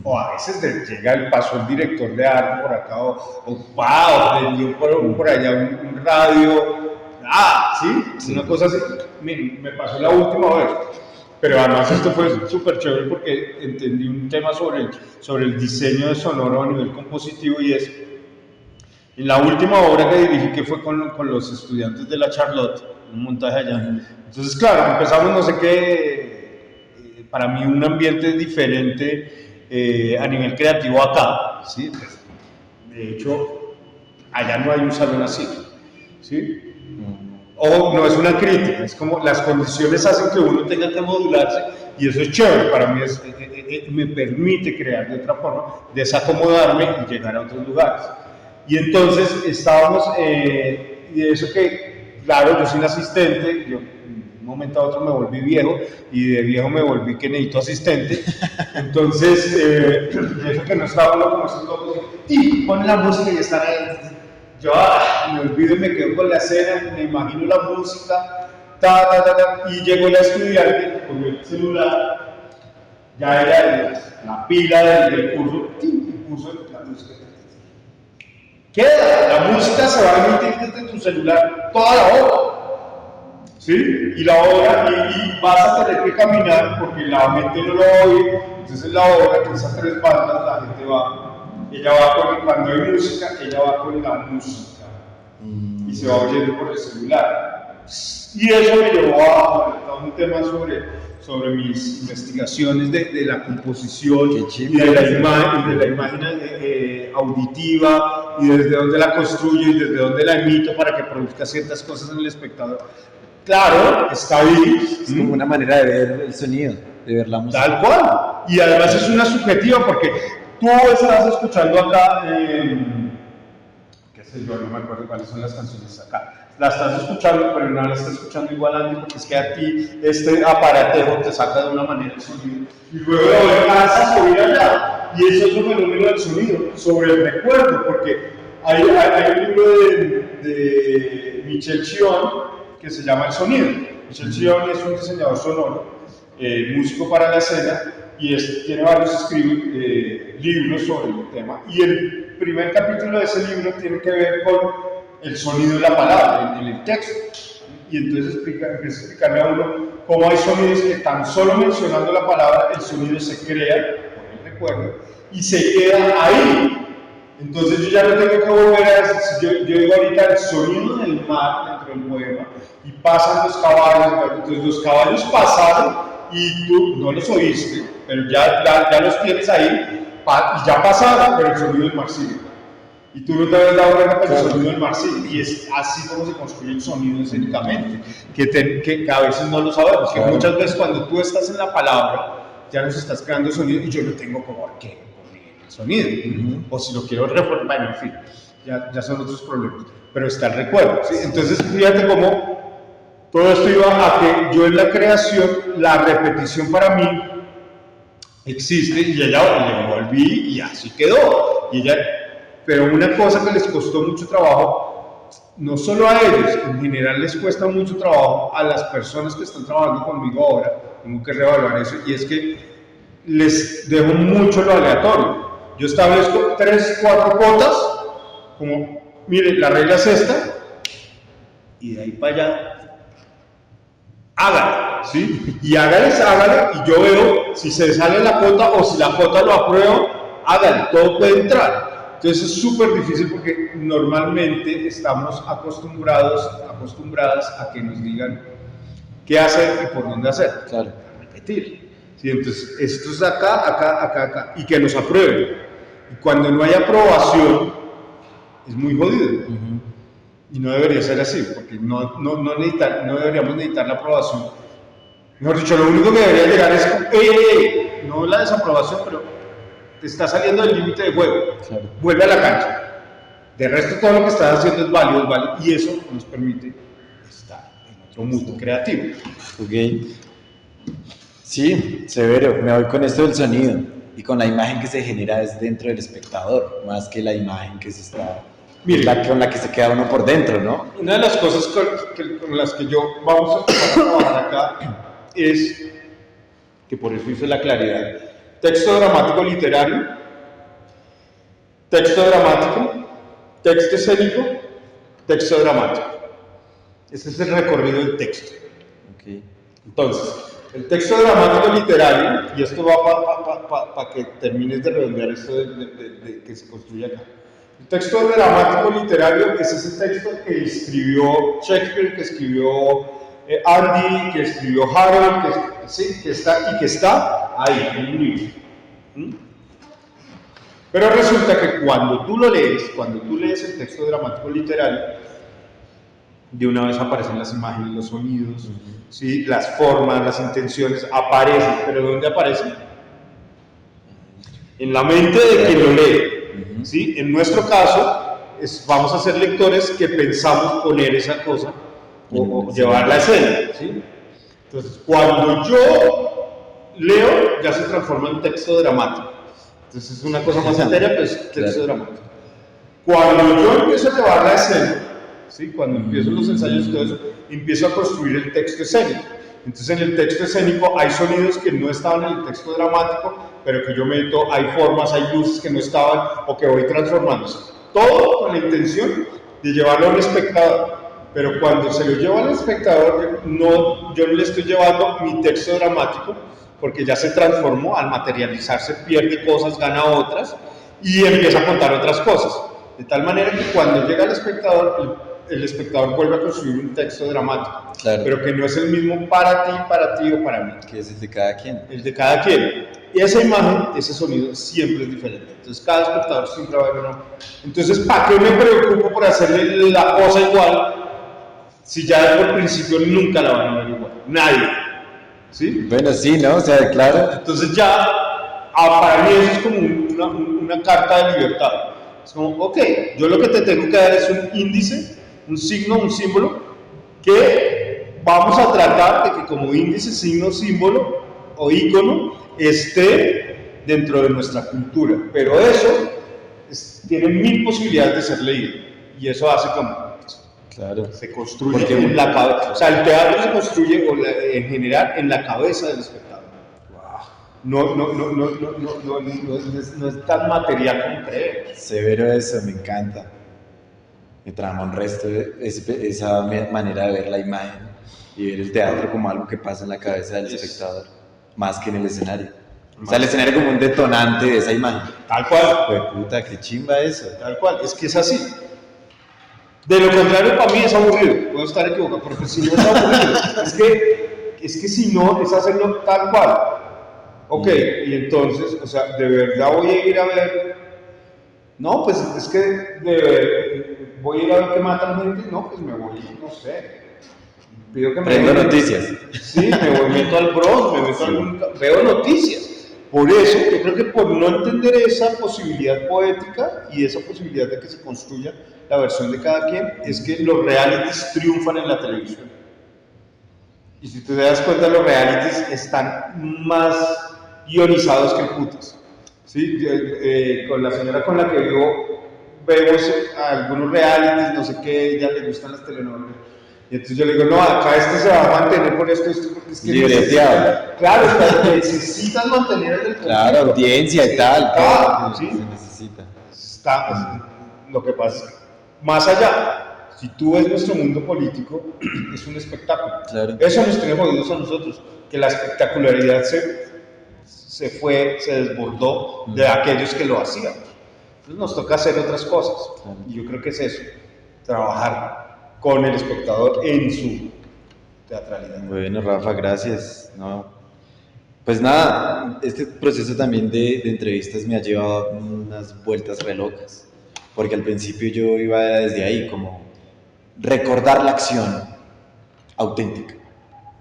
O a veces llega el paso el director de arte por acá, wow, prendió por allá un radio, ¿sí? Una cosa así. Me pasó la última vez. Pero además esto fue súper chévere porque entendí un tema sobre el diseño de sonoro a nivel compositivo, y es en la última obra que dirigí, que fue con los estudiantes de la Charlotte, un montaje allá. Entonces, claro, empezamos no sé qué, para mí un ambiente diferente a nivel creativo acá, ¿sí? De hecho, allá no hay un salón así, ¿sí? O no es una crítica, es como las condiciones hacen que uno tenga que modularse, y eso es chévere, para mí me permite crear de otra forma, desacomodarme y llegar a otros lugares. Y entonces estábamos, y de eso que, claro, yo soy un asistente, yo de un momento a otro me volví viejo, y de viejo me volví que necesito asistente, entonces, de eso que no estaba hablando como esos locos, y pone la música y están ahí. Yo me olvido y me quedo con la escena, me imagino la música, y llegó la estudiante, con el celular, ya era la pila del curso, y puso la música. Queda, la música se va a emitir desde tu celular toda la hora, ¿sí? Y la hora, y vas a tener que caminar porque la mente no lo oye, entonces la hora, que esas 3 bandas, la gente va. Ella va cuando hay música, ella va con la música y se va oyendo por el celular. Y eso me llevó a un tema sobre mis investigaciones de la composición y de la imagen auditiva, y desde dónde la construyo y desde dónde la emito para que produzca ciertas cosas en el espectador. Claro, está ahí. Es como una manera de ver el sonido, de ver la música. Tal cual. Y además es una subjetiva porque tú estás escuchando acá, qué sé yo, no me acuerdo cuáles son las canciones acá. La estás escuchando, pero no la estás escuchando igual a ti, porque es que a ti este aparatejo te saca de una manera el sonido. Y luego lo vas a subir allá. Y eso es un fenómeno del sonido, sobre el recuerdo, porque hay un libro de Michel Chion que se llama El Sonido. Michel Chion es un diseñador sonoro, músico para la escena, y tiene varios libros sobre el tema, y el primer capítulo de ese libro tiene que ver con el sonido de la palabra, en el texto, y entonces empieza a explicarle a uno cómo hay sonidos que tan solo mencionando la palabra el sonido se crea por el recuerdo y se queda ahí. Entonces yo ya no tengo que volver a decir, yo digo ahorita el sonido del mar dentro del poema, y pasan los caballos, entonces los caballos pasaron y tú no los oíste, pero ya los tienes ahí, y ya pasaron, pero el sonido del mar sigue. Y tú no te habías dado cuenta, pero el sonido del mar sigue. Y es así como se construye el sonido escénicamente, que a veces no lo sabemos, que muchas veces cuando tú estás en la palabra, ya nos estás creando sonido y yo no tengo como qué el sonido. O si lo quiero reformar, en fin, ya son otros problemas. Pero está el recuerdo, ¿sí? Entonces fíjate cómo todo esto iba a que yo en la creación, la repetición para mí existe, y ella le volví y así quedó. Pero una cosa que les costó mucho trabajo, no solo a ellos, en general les cuesta mucho trabajo a las personas que están trabajando conmigo ahora, tengo que reevaluar eso, y es que les dejo mucho lo aleatorio. Yo establezco 3, 4 cotas, como, mire, la regla es esta, y de ahí para allá, hágale, ¿sí? Y hágale, y yo veo si se sale la cota o si la cota lo aprueba, hágale, todo puede entrar. Entonces es súper difícil porque normalmente estamos acostumbradas a que nos digan qué hacer y por dónde hacer. Claro. Repetir. ¿Sí? Entonces esto es acá, y que nos aprueben. Y cuando no hay aprobación, es muy jodido. Y no debería ser así, porque no deberíamos necesitar la aprobación. Mejor dicho, lo único que debería llegar es no la desaprobación, pero te está saliendo del límite de juego. Claro. Vuelve a la cancha. De resto, todo lo que estás haciendo es válido, y eso nos permite estar en otro mundo creativo. Ok. Sí, severo, me voy con esto del sonido. y con la imagen que se genera es dentro del espectador, más que la imagen que se está, Mire, con la que se queda uno por dentro, ¿no? una de las cosas con las que yo vamos a trabajar acá es, que por eso hice la claridad, texto dramático literario, texto dramático, texto escénico, texto dramático. Ese es el recorrido del texto. Okay. Entonces, el texto dramático literario, y esto va para que termines de redondear esto de que se construye acá. El texto dramático literario es ese texto que escribió Shakespeare, que escribió Andy, que escribió Harold, que está ahí en un libro. ¿Mm? Pero resulta que cuando tú lees el texto dramático literario, de una vez aparecen las imágenes, los sonidos, ¿sí? Las formas, las intenciones, aparecen. ¿Pero dónde aparecen? En la mente de quien lo lee. ¿Sí? En nuestro caso, vamos a ser lectores que pensamos poner esa cosa o llevarla a escena. ¿Sí? Entonces, cuando yo leo, ya se transforma en texto dramático. Entonces, es una cosa más seria, pues texto dramático. Cuando yo empiezo a llevarla a escena, ¿sí? Cuando empiezo los ensayos y todo eso, empiezo a construir el texto escénico. Entonces en el texto escénico hay sonidos que no estaban en el texto dramático, pero que yo meto, hay formas, hay luces que no estaban o que voy transformándose. Todo con la intención de llevarlo al espectador. Pero cuando se lo llevo al espectador, yo no le estoy llevando mi texto dramático, porque ya se transformó, al materializarse pierde cosas, gana otras, y empieza a contar otras cosas. De tal manera que cuando llega el espectador vuelve a construir un texto dramático, claro, pero que no es el mismo para ti o para mí. Que es el de cada quien. El de cada quien. Y esa imagen, ese sonido siempre es diferente. Entonces cada espectador siempre va a ver uno. Entonces, ¿para qué me preocupo por hacerle la cosa igual si ya por principio nunca la van a ver igual? Nadie. ¿Sí? Bueno, sí, ¿no? O sea, claro. Entonces ya, para mí eso es como una carta de libertad. Es como, ok, yo lo que te tengo que dar es un índice, un signo, un símbolo, que vamos a tratar de que como índice, signo, símbolo o ícono esté dentro de nuestra cultura. Pero eso tiene 1000 posibilidades de ser leído. Y eso hace como, claro, se construye en la cabeza. O sea, el teatro se construye en general en la cabeza del espectador. No es tan material como creer. Severo eso, me encanta. Me trama un resto esa manera de ver la imagen y ver el teatro como algo que pasa en la cabeza del espectador, más que en el escenario. O sea, el escenario como un detonante de esa imagen. Tal cual. Pues puta, qué chimba eso. Tal cual, es que es así. De lo contrario, para mí es aburrido. Puedo estar equivocado, porque si no es aburrido. es que si no, es hacerlo tal cual. Ok, y entonces, o sea, ¿de verdad voy a ir a ver? No, pues es que voy a ir a ver que matan gente. No, pues me voy, no sé. Pido que me Prendo noticias. Sí, meto al Bronx, veo noticias. Por eso, yo creo que por no entender esa posibilidad poética y esa posibilidad de que se construya la versión de cada quien, es que los realities triunfan en la televisión. Y si te das cuenta, los realities están más ionizados que putas. ¿Sí? Con la señora con la que yo vemos algunos realities, no sé qué, ella le gustan las telenovelas. Y entonces yo le digo, no, acá este se va a mantener por esto, porque es que libreteado. Claro, necesitas mantener el conflicto. Claro, audiencia y tal. Claro, ¿Sí? ¿sí? Se necesita. Lo que pasa es que, más allá, si tú ves nuestro mundo político, es un espectáculo. Claro. Eso nos tiene jodidos a nosotros, que la espectacularidad se desbordó de aquellos que lo hacían. Entonces nos toca hacer otras cosas. Claro. Y yo creo que es eso, trabajar con el espectador en su teatralidad. Bueno, Rafa, gracias. No. Pues nada, este proceso también de entrevistas me ha llevado unas vueltas re locas, porque al principio yo iba desde ahí, como recordar la acción auténtica.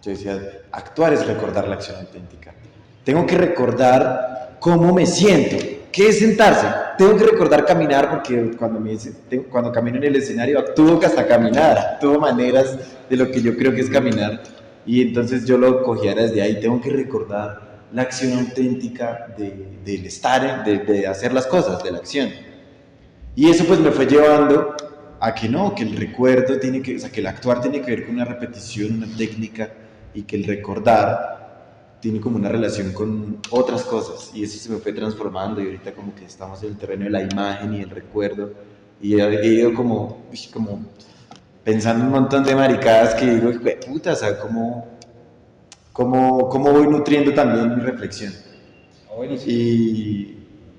Yo decía, actuar es recordar la acción auténtica. Tengo que recordar cómo me siento. ¿Qué es sentarse? Tengo que recordar caminar, porque cuando camino en el escenario actúo que hasta caminar, actúo maneras de lo que yo creo que es caminar, y entonces yo lo cogía desde ahí. Tengo que recordar la acción auténtica del estar, de hacer las cosas, de la acción. Y eso pues me fue llevando a que no, que el recuerdo tiene que, o sea, que el actuar tiene que ver con una repetición, una técnica, y que el recordar tiene como una relación con otras cosas, y eso se me fue transformando, y ahorita como que estamos en el terreno de la imagen y el recuerdo, y he ido como pensando un montón de maricadas que digo, puta, o sea, cómo voy nutriendo también mi reflexión.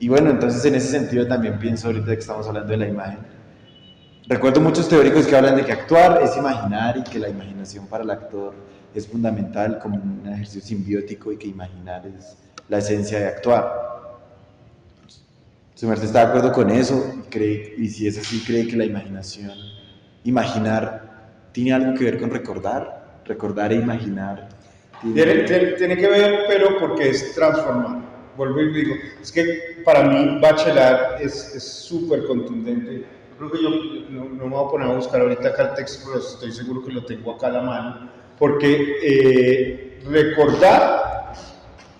Y bueno, entonces en ese sentido también pienso ahorita que estamos hablando de la imagen. Recuerdo muchos teóricos que hablan de que actuar es imaginar y que la imaginación para el actor es fundamental como un ejercicio simbiótico y que imaginar es la esencia de actuar. Su merced está de acuerdo con eso y si es así, cree que la imaginación, imaginar, tiene algo que ver con recordar e imaginar. Tiene que ver, pero porque es transformar. Vuelvo y digo, es que para mí Bachelard es súper contundente. Creo que yo no me voy a poner a buscar ahorita acá el texto, pero estoy seguro que lo tengo acá a la mano. Porque recordar,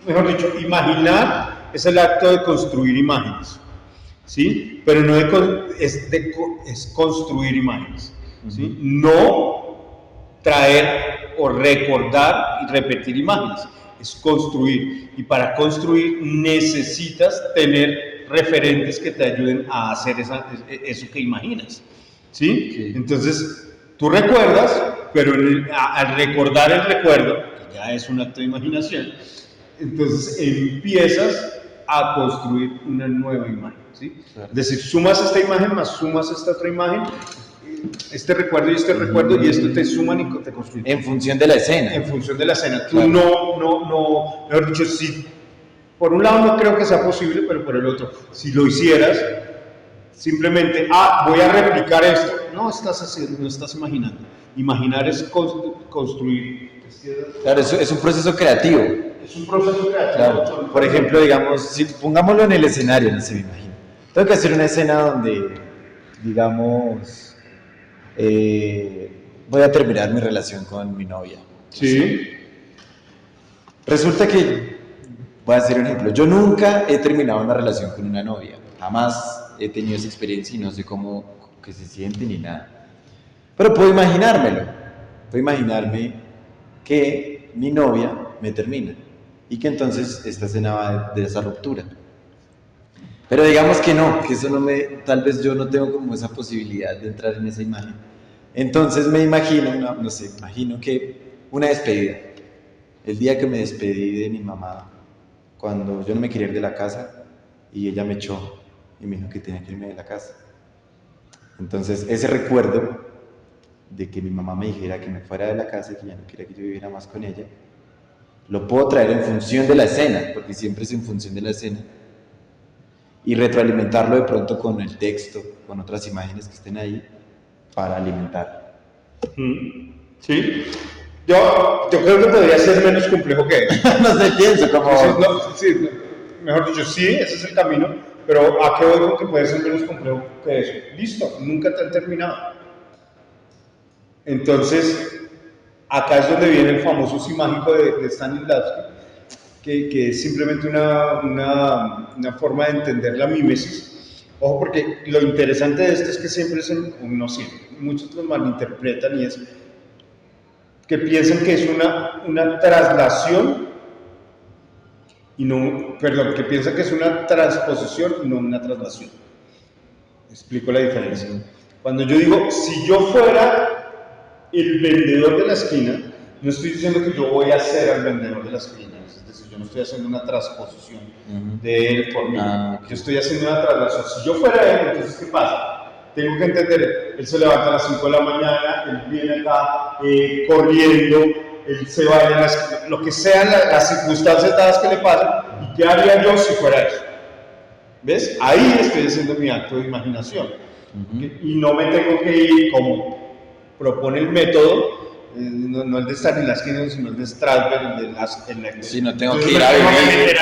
mejor dicho, imaginar es el acto de construir imágenes, ¿sí? Pero no es construir imágenes, ¿sí? No traer o recordar y repetir imágenes, es construir. Y para construir necesitas tener referentes que te ayuden a hacer eso que imaginas, ¿sí? Sí. Entonces, tú recuerdas, pero al recordar el recuerdo, que ya es un acto de imaginación, entonces empiezas a construir una nueva imagen, ¿sí? Claro. Es decir, sumas esta imagen más sumas esta otra imagen, este recuerdo y este recuerdo, y esto te suman y te construyen. En función de la escena. En función de la escena. Tú no, mejor dicho, sí. Por un lado no creo que sea posible, pero por el otro, si lo hicieras, simplemente, voy a replicar esto. No estás haciendo, no estás imaginando. Imaginar es construir. Claro, es un proceso creativo. Es un proceso creativo. Claro. Por ejemplo, digamos, si pongámoslo en el escenario, no sé, me imagino. Tengo que hacer una escena donde, digamos, voy a terminar mi relación con mi novia. Sí. Resulta que, voy a hacer un ejemplo, yo nunca he terminado una relación con una novia, jamás he tenido esa experiencia y no sé cómo que se siente ni nada. Pero puedo imaginármelo, puedo imaginarme que mi novia me termina y que entonces esta escena va de esa ruptura. Pero digamos que no, que eso tal vez yo no tengo como esa posibilidad de entrar en esa imagen. Entonces me imagino, imagino que una despedida. El día que me despedí de mi mamá, cuando yo no me quería ir de la casa y ella me echó y me dijo que tenía que irme de la casa. Entonces ese recuerdo de que mi mamá me dijera que me fuera de la casa y que ya no quería que yo viviera más con ella, lo puedo traer en función de la escena, porque siempre es en función de la escena, y retroalimentarlo de pronto con el texto, con otras imágenes que estén ahí, para alimentar. Sí. Yo creo que podría ser menos complejo que eso. No sé, pienso como... Sí, mejor dicho, sí, ese es el camino, pero ¿a qué voy con que puede ser menos complejo que eso? Listo, nunca te han terminado. Entonces, acá es donde viene el famoso sí mágico de Stanislavski, que es simplemente una forma de entender la mímesis. Ojo, porque lo interesante de esto es que siempre no siempre, muchos lo malinterpretan y es que piensan que es una traslación que piensan que es una transposición y no una traslación. Explico la diferencia. Cuando yo digo, si yo fuera el vendedor de la esquina, no estoy diciendo que yo voy a ser el vendedor de la esquina, es decir, yo no estoy haciendo una transposición de él por mí, yo estoy haciendo una traslación. Si yo fuera él, entonces ¿qué pasa? Tengo que entender, él se levanta a las 5 de la mañana, él viene acá corriendo, él se va a la esquina, lo que sean las circunstancias dadas que le pasen, ¿y qué haría yo si fuera eso? ¿Ves? Ahí estoy haciendo mi acto de imaginación. Y no me tengo que ir como propone el método, no el de estar en la esquina, sino el de Strasberg, Sí, no tengo que ir a vivir.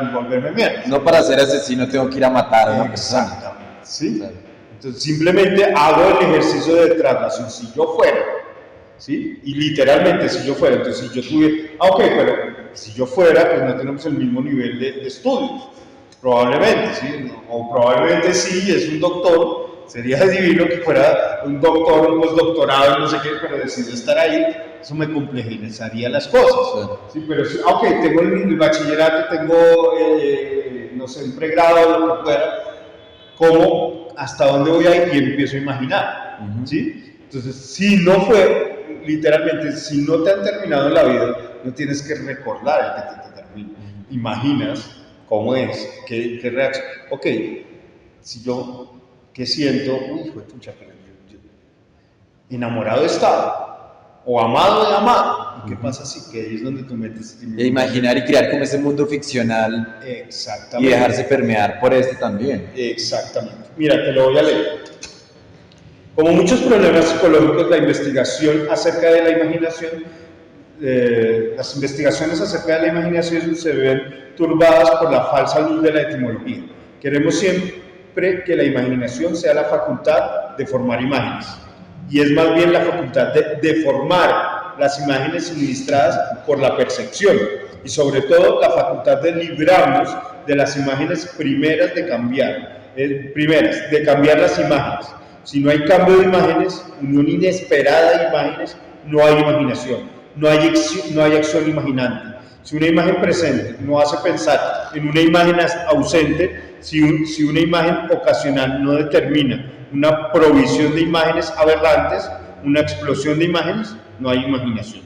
Y volverme mierda. No para ser asesino tengo que ir a matar a una persona. ¿Sí? Claro. Entonces simplemente hago el ejercicio de traslación. Si yo fuera, ¿sí? Y literalmente, si yo fuera, entonces si yo tuviera, ok, pero si yo fuera, pues no tenemos el mismo nivel de estudios, probablemente, ¿sí? O probablemente sí, es un doctor, sería divino que fuera un doctor, un postdoctorado, no sé qué, pero decidió estar ahí, eso me complejizaría las cosas, ¿sí? Pero, ok, tengo el bachillerato, tengo, no sé, un pregrado, lo que fuera, ¿cómo, hasta dónde voy a ir? Y empiezo a imaginar, ¿sí? Entonces, si no fue, literalmente, si no te han terminado en la vida, no tienes que recordar el que te termina. Imaginas cómo es, qué reacción. Ok, si yo, ¿qué siento? Uy, fue pucha, pero yo enamorado estaba, o amado de amado. ¿Y qué pasa si que ahí es donde tú metes? E imaginar y crear como ese mundo ficcional. Exactamente. Y dejarse permear por este también. Exactamente. Mira, te lo voy a leer. Como muchos problemas psicológicos, la investigación acerca de la imaginación, las investigaciones acerca de la imaginación se ven turbadas por la falsa luz de la etimología. Queremos siempre que la imaginación sea la facultad de formar imágenes, y es más bien la facultad de deformar las imágenes suministradas por la percepción, y sobre todo la facultad de librarnos de las imágenes primeras de cambiar las imágenes. Si no hay cambio de imágenes, unión inesperada de imágenes, no hay imaginación, no hay acción imaginante. Si una imagen presente no hace pensar en una imagen ausente, si una imagen ocasional no determina una provisión de imágenes aberrantes, una explosión de imágenes, no hay imaginación.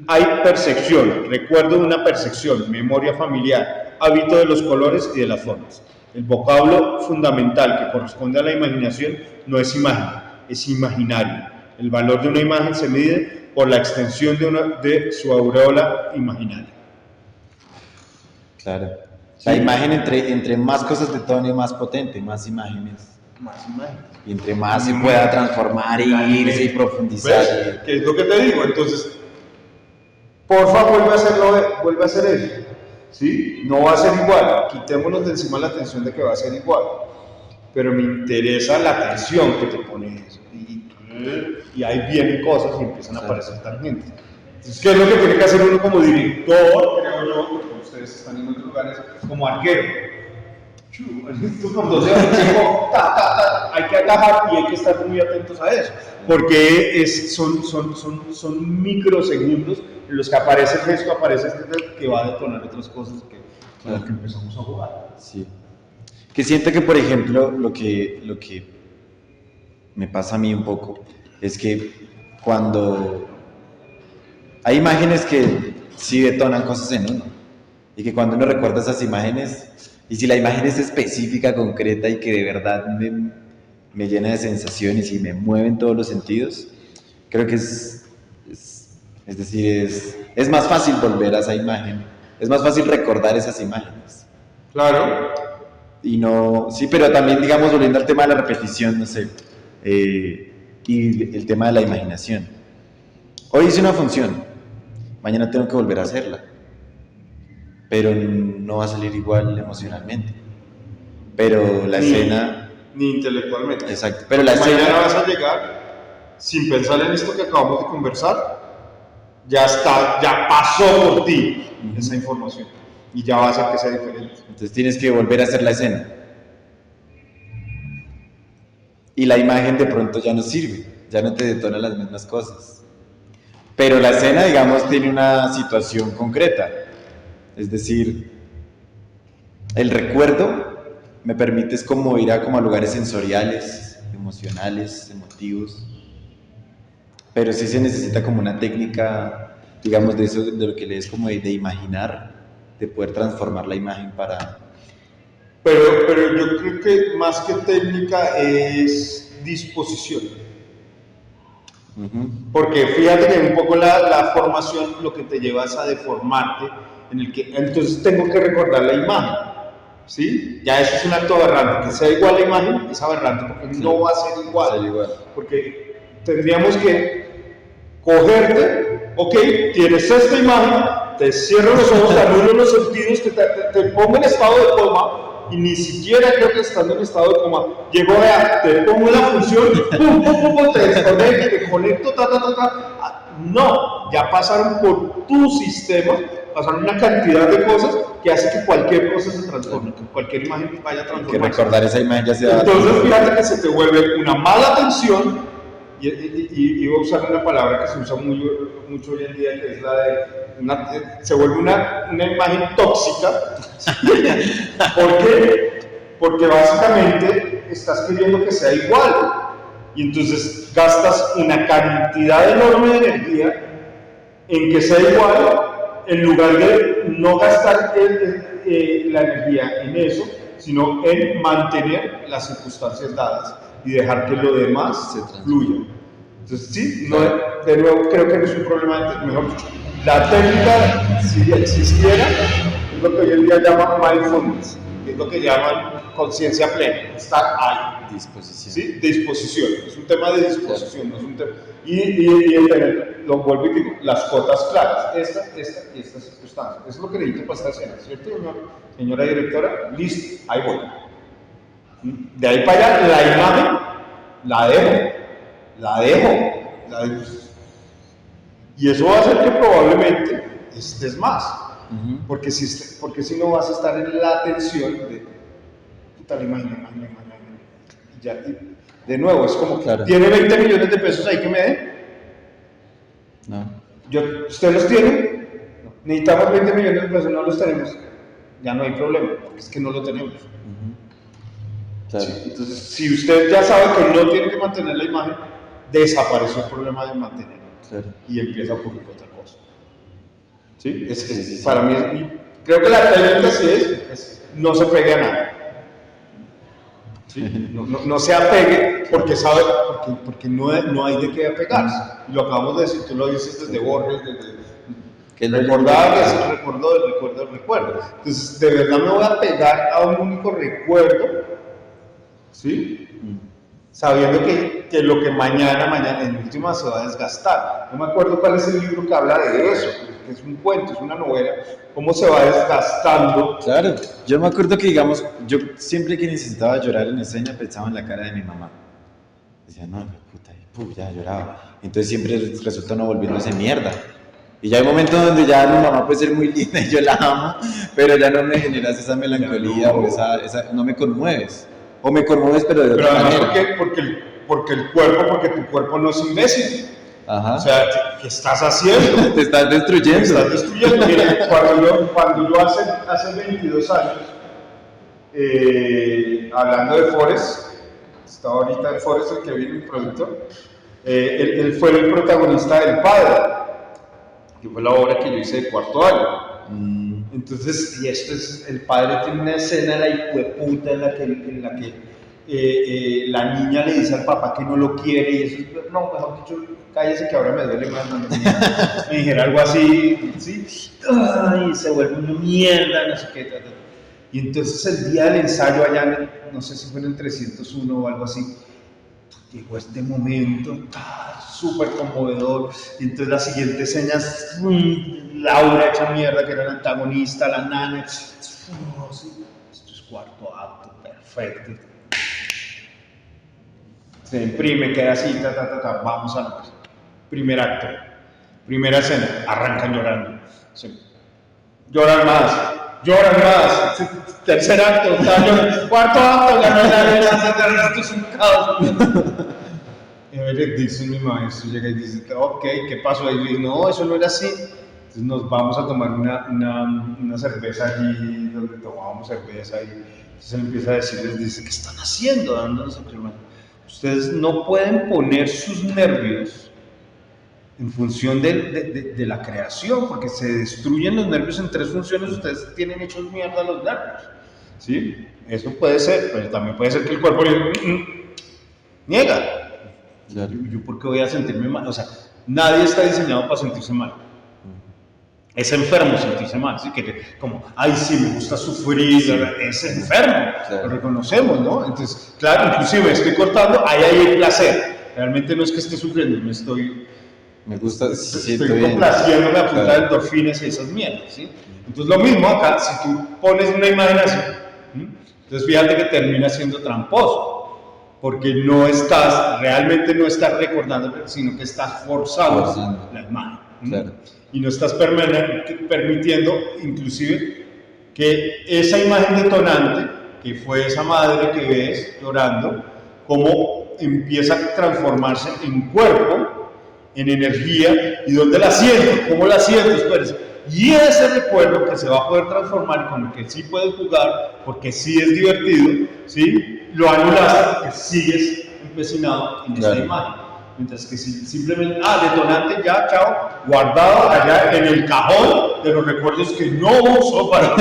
Hay percepción, recuerdo de una percepción, memoria familiar, hábito de los colores y de las formas. El vocablo fundamental que corresponde a la imaginación no es imagen, es imaginario. El valor de una imagen se mide por la extensión de su aureola imaginaria. Claro. La imagen entre más cosas detone, más potente, más imágenes. Más imágenes. Y entre más se pueda transformar y irse y profundizar. ¿Ves? ¿Qué es lo que te digo? Entonces, porfa, vuelve a hacer eso. ¿Sí? No va a ser igual, quitémonos de encima la tensión de que va a ser igual, pero me interesa la tensión que te pone eso, y ahí vienen cosas y empiezan a aparecer tangentes. Entonces, ¿qué es lo que tiene que hacer uno como director, creo yo, porque ustedes están en otros lugares, como arquero? Hay que atajar y hay que estar muy atentos a eso, porque son microsegundos en los que aparece el gesto, que va a detonar otras cosas con las que empezamos a jugar. Sí. Que siento que, por ejemplo, lo que me pasa a mí un poco es que cuando hay imágenes que sí detonan cosas en uno, y que cuando uno recuerda esas imágenes, y si la imagen es específica, concreta y que de verdad me llena de sensaciones y me mueve en todos los sentidos, creo que es más fácil volver a esa imagen, es más fácil recordar esas imágenes. Claro. Y no, sí, pero también, digamos, volviendo al tema de la repetición, no sé, y el tema de la imaginación. Hoy hice una función, mañana tengo que volver a hacerla, pero no va a salir igual emocionalmente. Pero la escena... Ni intelectualmente. Exacto, pero la escena... Mañana vas a llegar sin pensar en esto que acabamos de conversar, ya pasó por ti esa información y ya va a hacer que sea diferente. Entonces tienes que volver a hacer la escena. Y la imagen de pronto ya no sirve, ya no te detona las mismas cosas. Pero la escena, digamos, tiene una situación concreta. Es decir, el recuerdo me permite como ir a lugares sensoriales, emocionales, emotivos. Pero sí se necesita como una técnica, digamos, de eso, de lo que lees como de imaginar, de poder transformar la imagen para... Pero yo creo que más que técnica es disposición. Porque fíjate que un poco la formación lo que te lleva es a deformarte, entonces tengo que recordar la imagen, ¿sí? Ya eso es un acto aberrante, que sea igual la imagen es aberrante porque no va a ser igual, porque tendríamos que cogerte, ok, tienes esta imagen, te cierro los ojos, te anulo los sentidos, te pongo en estado de coma, y ni siquiera creo que estando en estado de coma, llegó a, te pongo la función, te desconecto, te conecto, no, ya pasaron por tu sistema, pasaron una cantidad de cosas que hace que cualquier cosa se transforme, que cualquier imagen vaya a transformarse. Que recordar esa imagen ya sea... Entonces fíjate que se te vuelve una mala atención, y voy a usar una palabra que se usa mucho hoy en día, que es la de, se vuelve una imagen tóxica. ¿Por qué? Porque básicamente estás queriendo que sea igual, y entonces gastas una cantidad enorme de energía en que sea igual, en lugar de no gastar la energía en eso, sino en mantener las circunstancias dadas y dejar que lo demás se fluya. Entonces, sí, no, de nuevo, creo que no es un problema, mejor dicho, la técnica, si existiera, es lo que hoy en día llaman mindfulness, es lo que llaman conciencia plena, estar ahí. Disposición. ¿Sí? Disposición, es un tema de disposición, no es un tema. Y lo vuelvo y digo, las cotas claras, esta y esta circunstancia. Eso es lo que necesito para esta escena, ¿cierto, señora directora? Listo, ahí voy. De ahí para allá, la imagen la dejo. Y eso va a hacer que probablemente estés más. Porque si no vas a estar en la atención de puta, la imagen. Ya, de nuevo, es como, claro. ¿Tiene 20 millones de pesos ahí que me dé? No. ¿Usted los tiene? No. Necesitamos 20 millones de pesos, no los tenemos. Ya no hay problema, porque es que no lo tenemos. Claro. Sí, entonces, si usted ya sabe que no tiene que mantener la imagen, desapareció el problema de mantenerla. Claro. Y empieza a ocurrir otra cosa. ¿Sí? Sí. Para mí, creo que la técnica sí es no se pegue a nada. ¿Sí? No se apegue porque sabe, porque no hay de qué apegarse. Y lo acabamos de decir, tú lo dices desde Borges, desde recordar, el recuerdo. Entonces, de verdad me voy a pegar a un único recuerdo, ¿sí? Sabiendo que lo que mañana en última se va a desgastar. No me acuerdo cuál es el libro que habla de eso, que es un cuento, es una novela, cómo se va desgastando. Claro, yo me acuerdo que, digamos, yo siempre que necesitaba llorar en escena pensaba en la cara de mi mamá. Decía, no, puta, ya lloraba. Entonces siempre resulta no volviéndose mierda. Y ya hay momentos donde ya mi mamá puede ser muy linda y yo la amo, pero ya no me generas esa melancolía o no me conmueves. O me conmueves, pero de otra manera. Porque tu cuerpo no es imbécil. Ajá. O sea, ¿qué estás haciendo? Te estás destruyendo. Mira, cuando yo hace 22 años, hablando de Forrest, estaba ahorita en Forrest, el que viene, mi productor, él fue el protagonista del Padre, que fue la obra que yo hice de cuarto año. Entonces, y esto es, el padre tiene una escena, la hijueputa, en la que la niña le dice al papá que no lo quiere, y eso es, no, mejor dicho, cállese que ahora me duele más, me dijera algo así, ¿sí? Ay, se vuelve una mierda, no sé qué, Y entonces el día del ensayo allá, no sé si fue en el 301 o algo así, llegó este momento súper conmovedor, y entonces la siguiente escena es Laura hecha mierda, que era la antagonista, la nana, esto es cuarto acto, perfecto, se imprime, queda así, vamos a la primer acto, primera escena, arrancan llorando, sí. lloran más, tercer acto, cuarto acto, esto es un caos. Dice mi maestro, llega y dice, ok, ¿qué pasó ahí? Y dice, no, eso no era así. Entonces nos vamos a tomar una cerveza allí, donde tomábamos cerveza, y entonces él empieza a decirles, dice, ¿qué están haciendo? Dándonos el problema. Ustedes no pueden poner sus nervios en función de la creación, porque se destruyen los nervios en tres funciones, ustedes tienen hechos mierda los nervios, ¿sí? Eso puede ser, pero también puede ser que el cuerpo niega. Claro. ¿Yo por qué voy a sentirme mal? O sea, nadie está diseñado para sentirse mal. Es enfermo sentirse mal, ¿sí? Que como, ay, sí, me gusta sufrir, sí. Es enfermo, claro. Lo reconocemos, ¿no? Entonces, claro, inclusive estoy cortando, ahí hay placer. Realmente no es que esté sufriendo, estoy complaciéndome a punta de endorfinas y esas mierdas, ¿sí? Entonces, lo mismo acá, si tú pones una imagen así, Entonces fíjate que termina siendo tramposo, porque realmente no estás recordando, sino que estás forzando la imagen. Claro. Y no estás permitiendo inclusive que esa imagen detonante, que fue esa madre que ves llorando, cómo empieza a transformarse en cuerpo, en energía, y dónde la siento, cómo la siento, pues, y ese recuerdo que se va a poder transformar, con el que sí puedes jugar, porque sí es divertido, ¿sí? Lo anulaste porque sigues empecinado en esta imagen. Mientras que si simplemente, detonante ya, chao, guardado allá en el cajón de los recuerdos que no uso para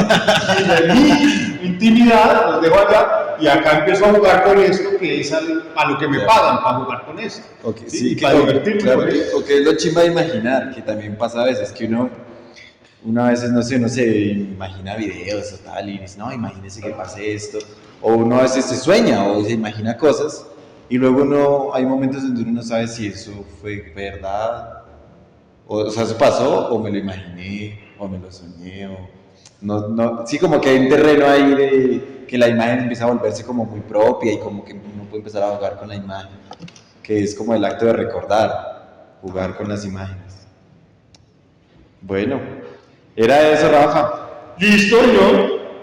mi intimidad, los dejo allá y acá empiezo a jugar con esto, que es a lo que me pagan para jugar con esto. Okay, ¿sí? Sí, Y para divertirme claro, con esto. porque es lo chimba de imaginar, que también pasa a veces, que uno a veces, no sé, uno se imagina videos o tal, y dice, no, imagínese que pase esto, o uno a veces se sueña o se imagina cosas, y luego hay momentos donde uno no sabe si eso fue verdad, o sea, eso pasó, o me lo imaginé, o me lo soñé, sí, como que hay un terreno ahí de que la imagen empieza a volverse como muy propia, y como que uno puede empezar a jugar con la imagen, que es como el acto de recordar, jugar con las imágenes. Bueno, era eso, Rafa. Listo, yo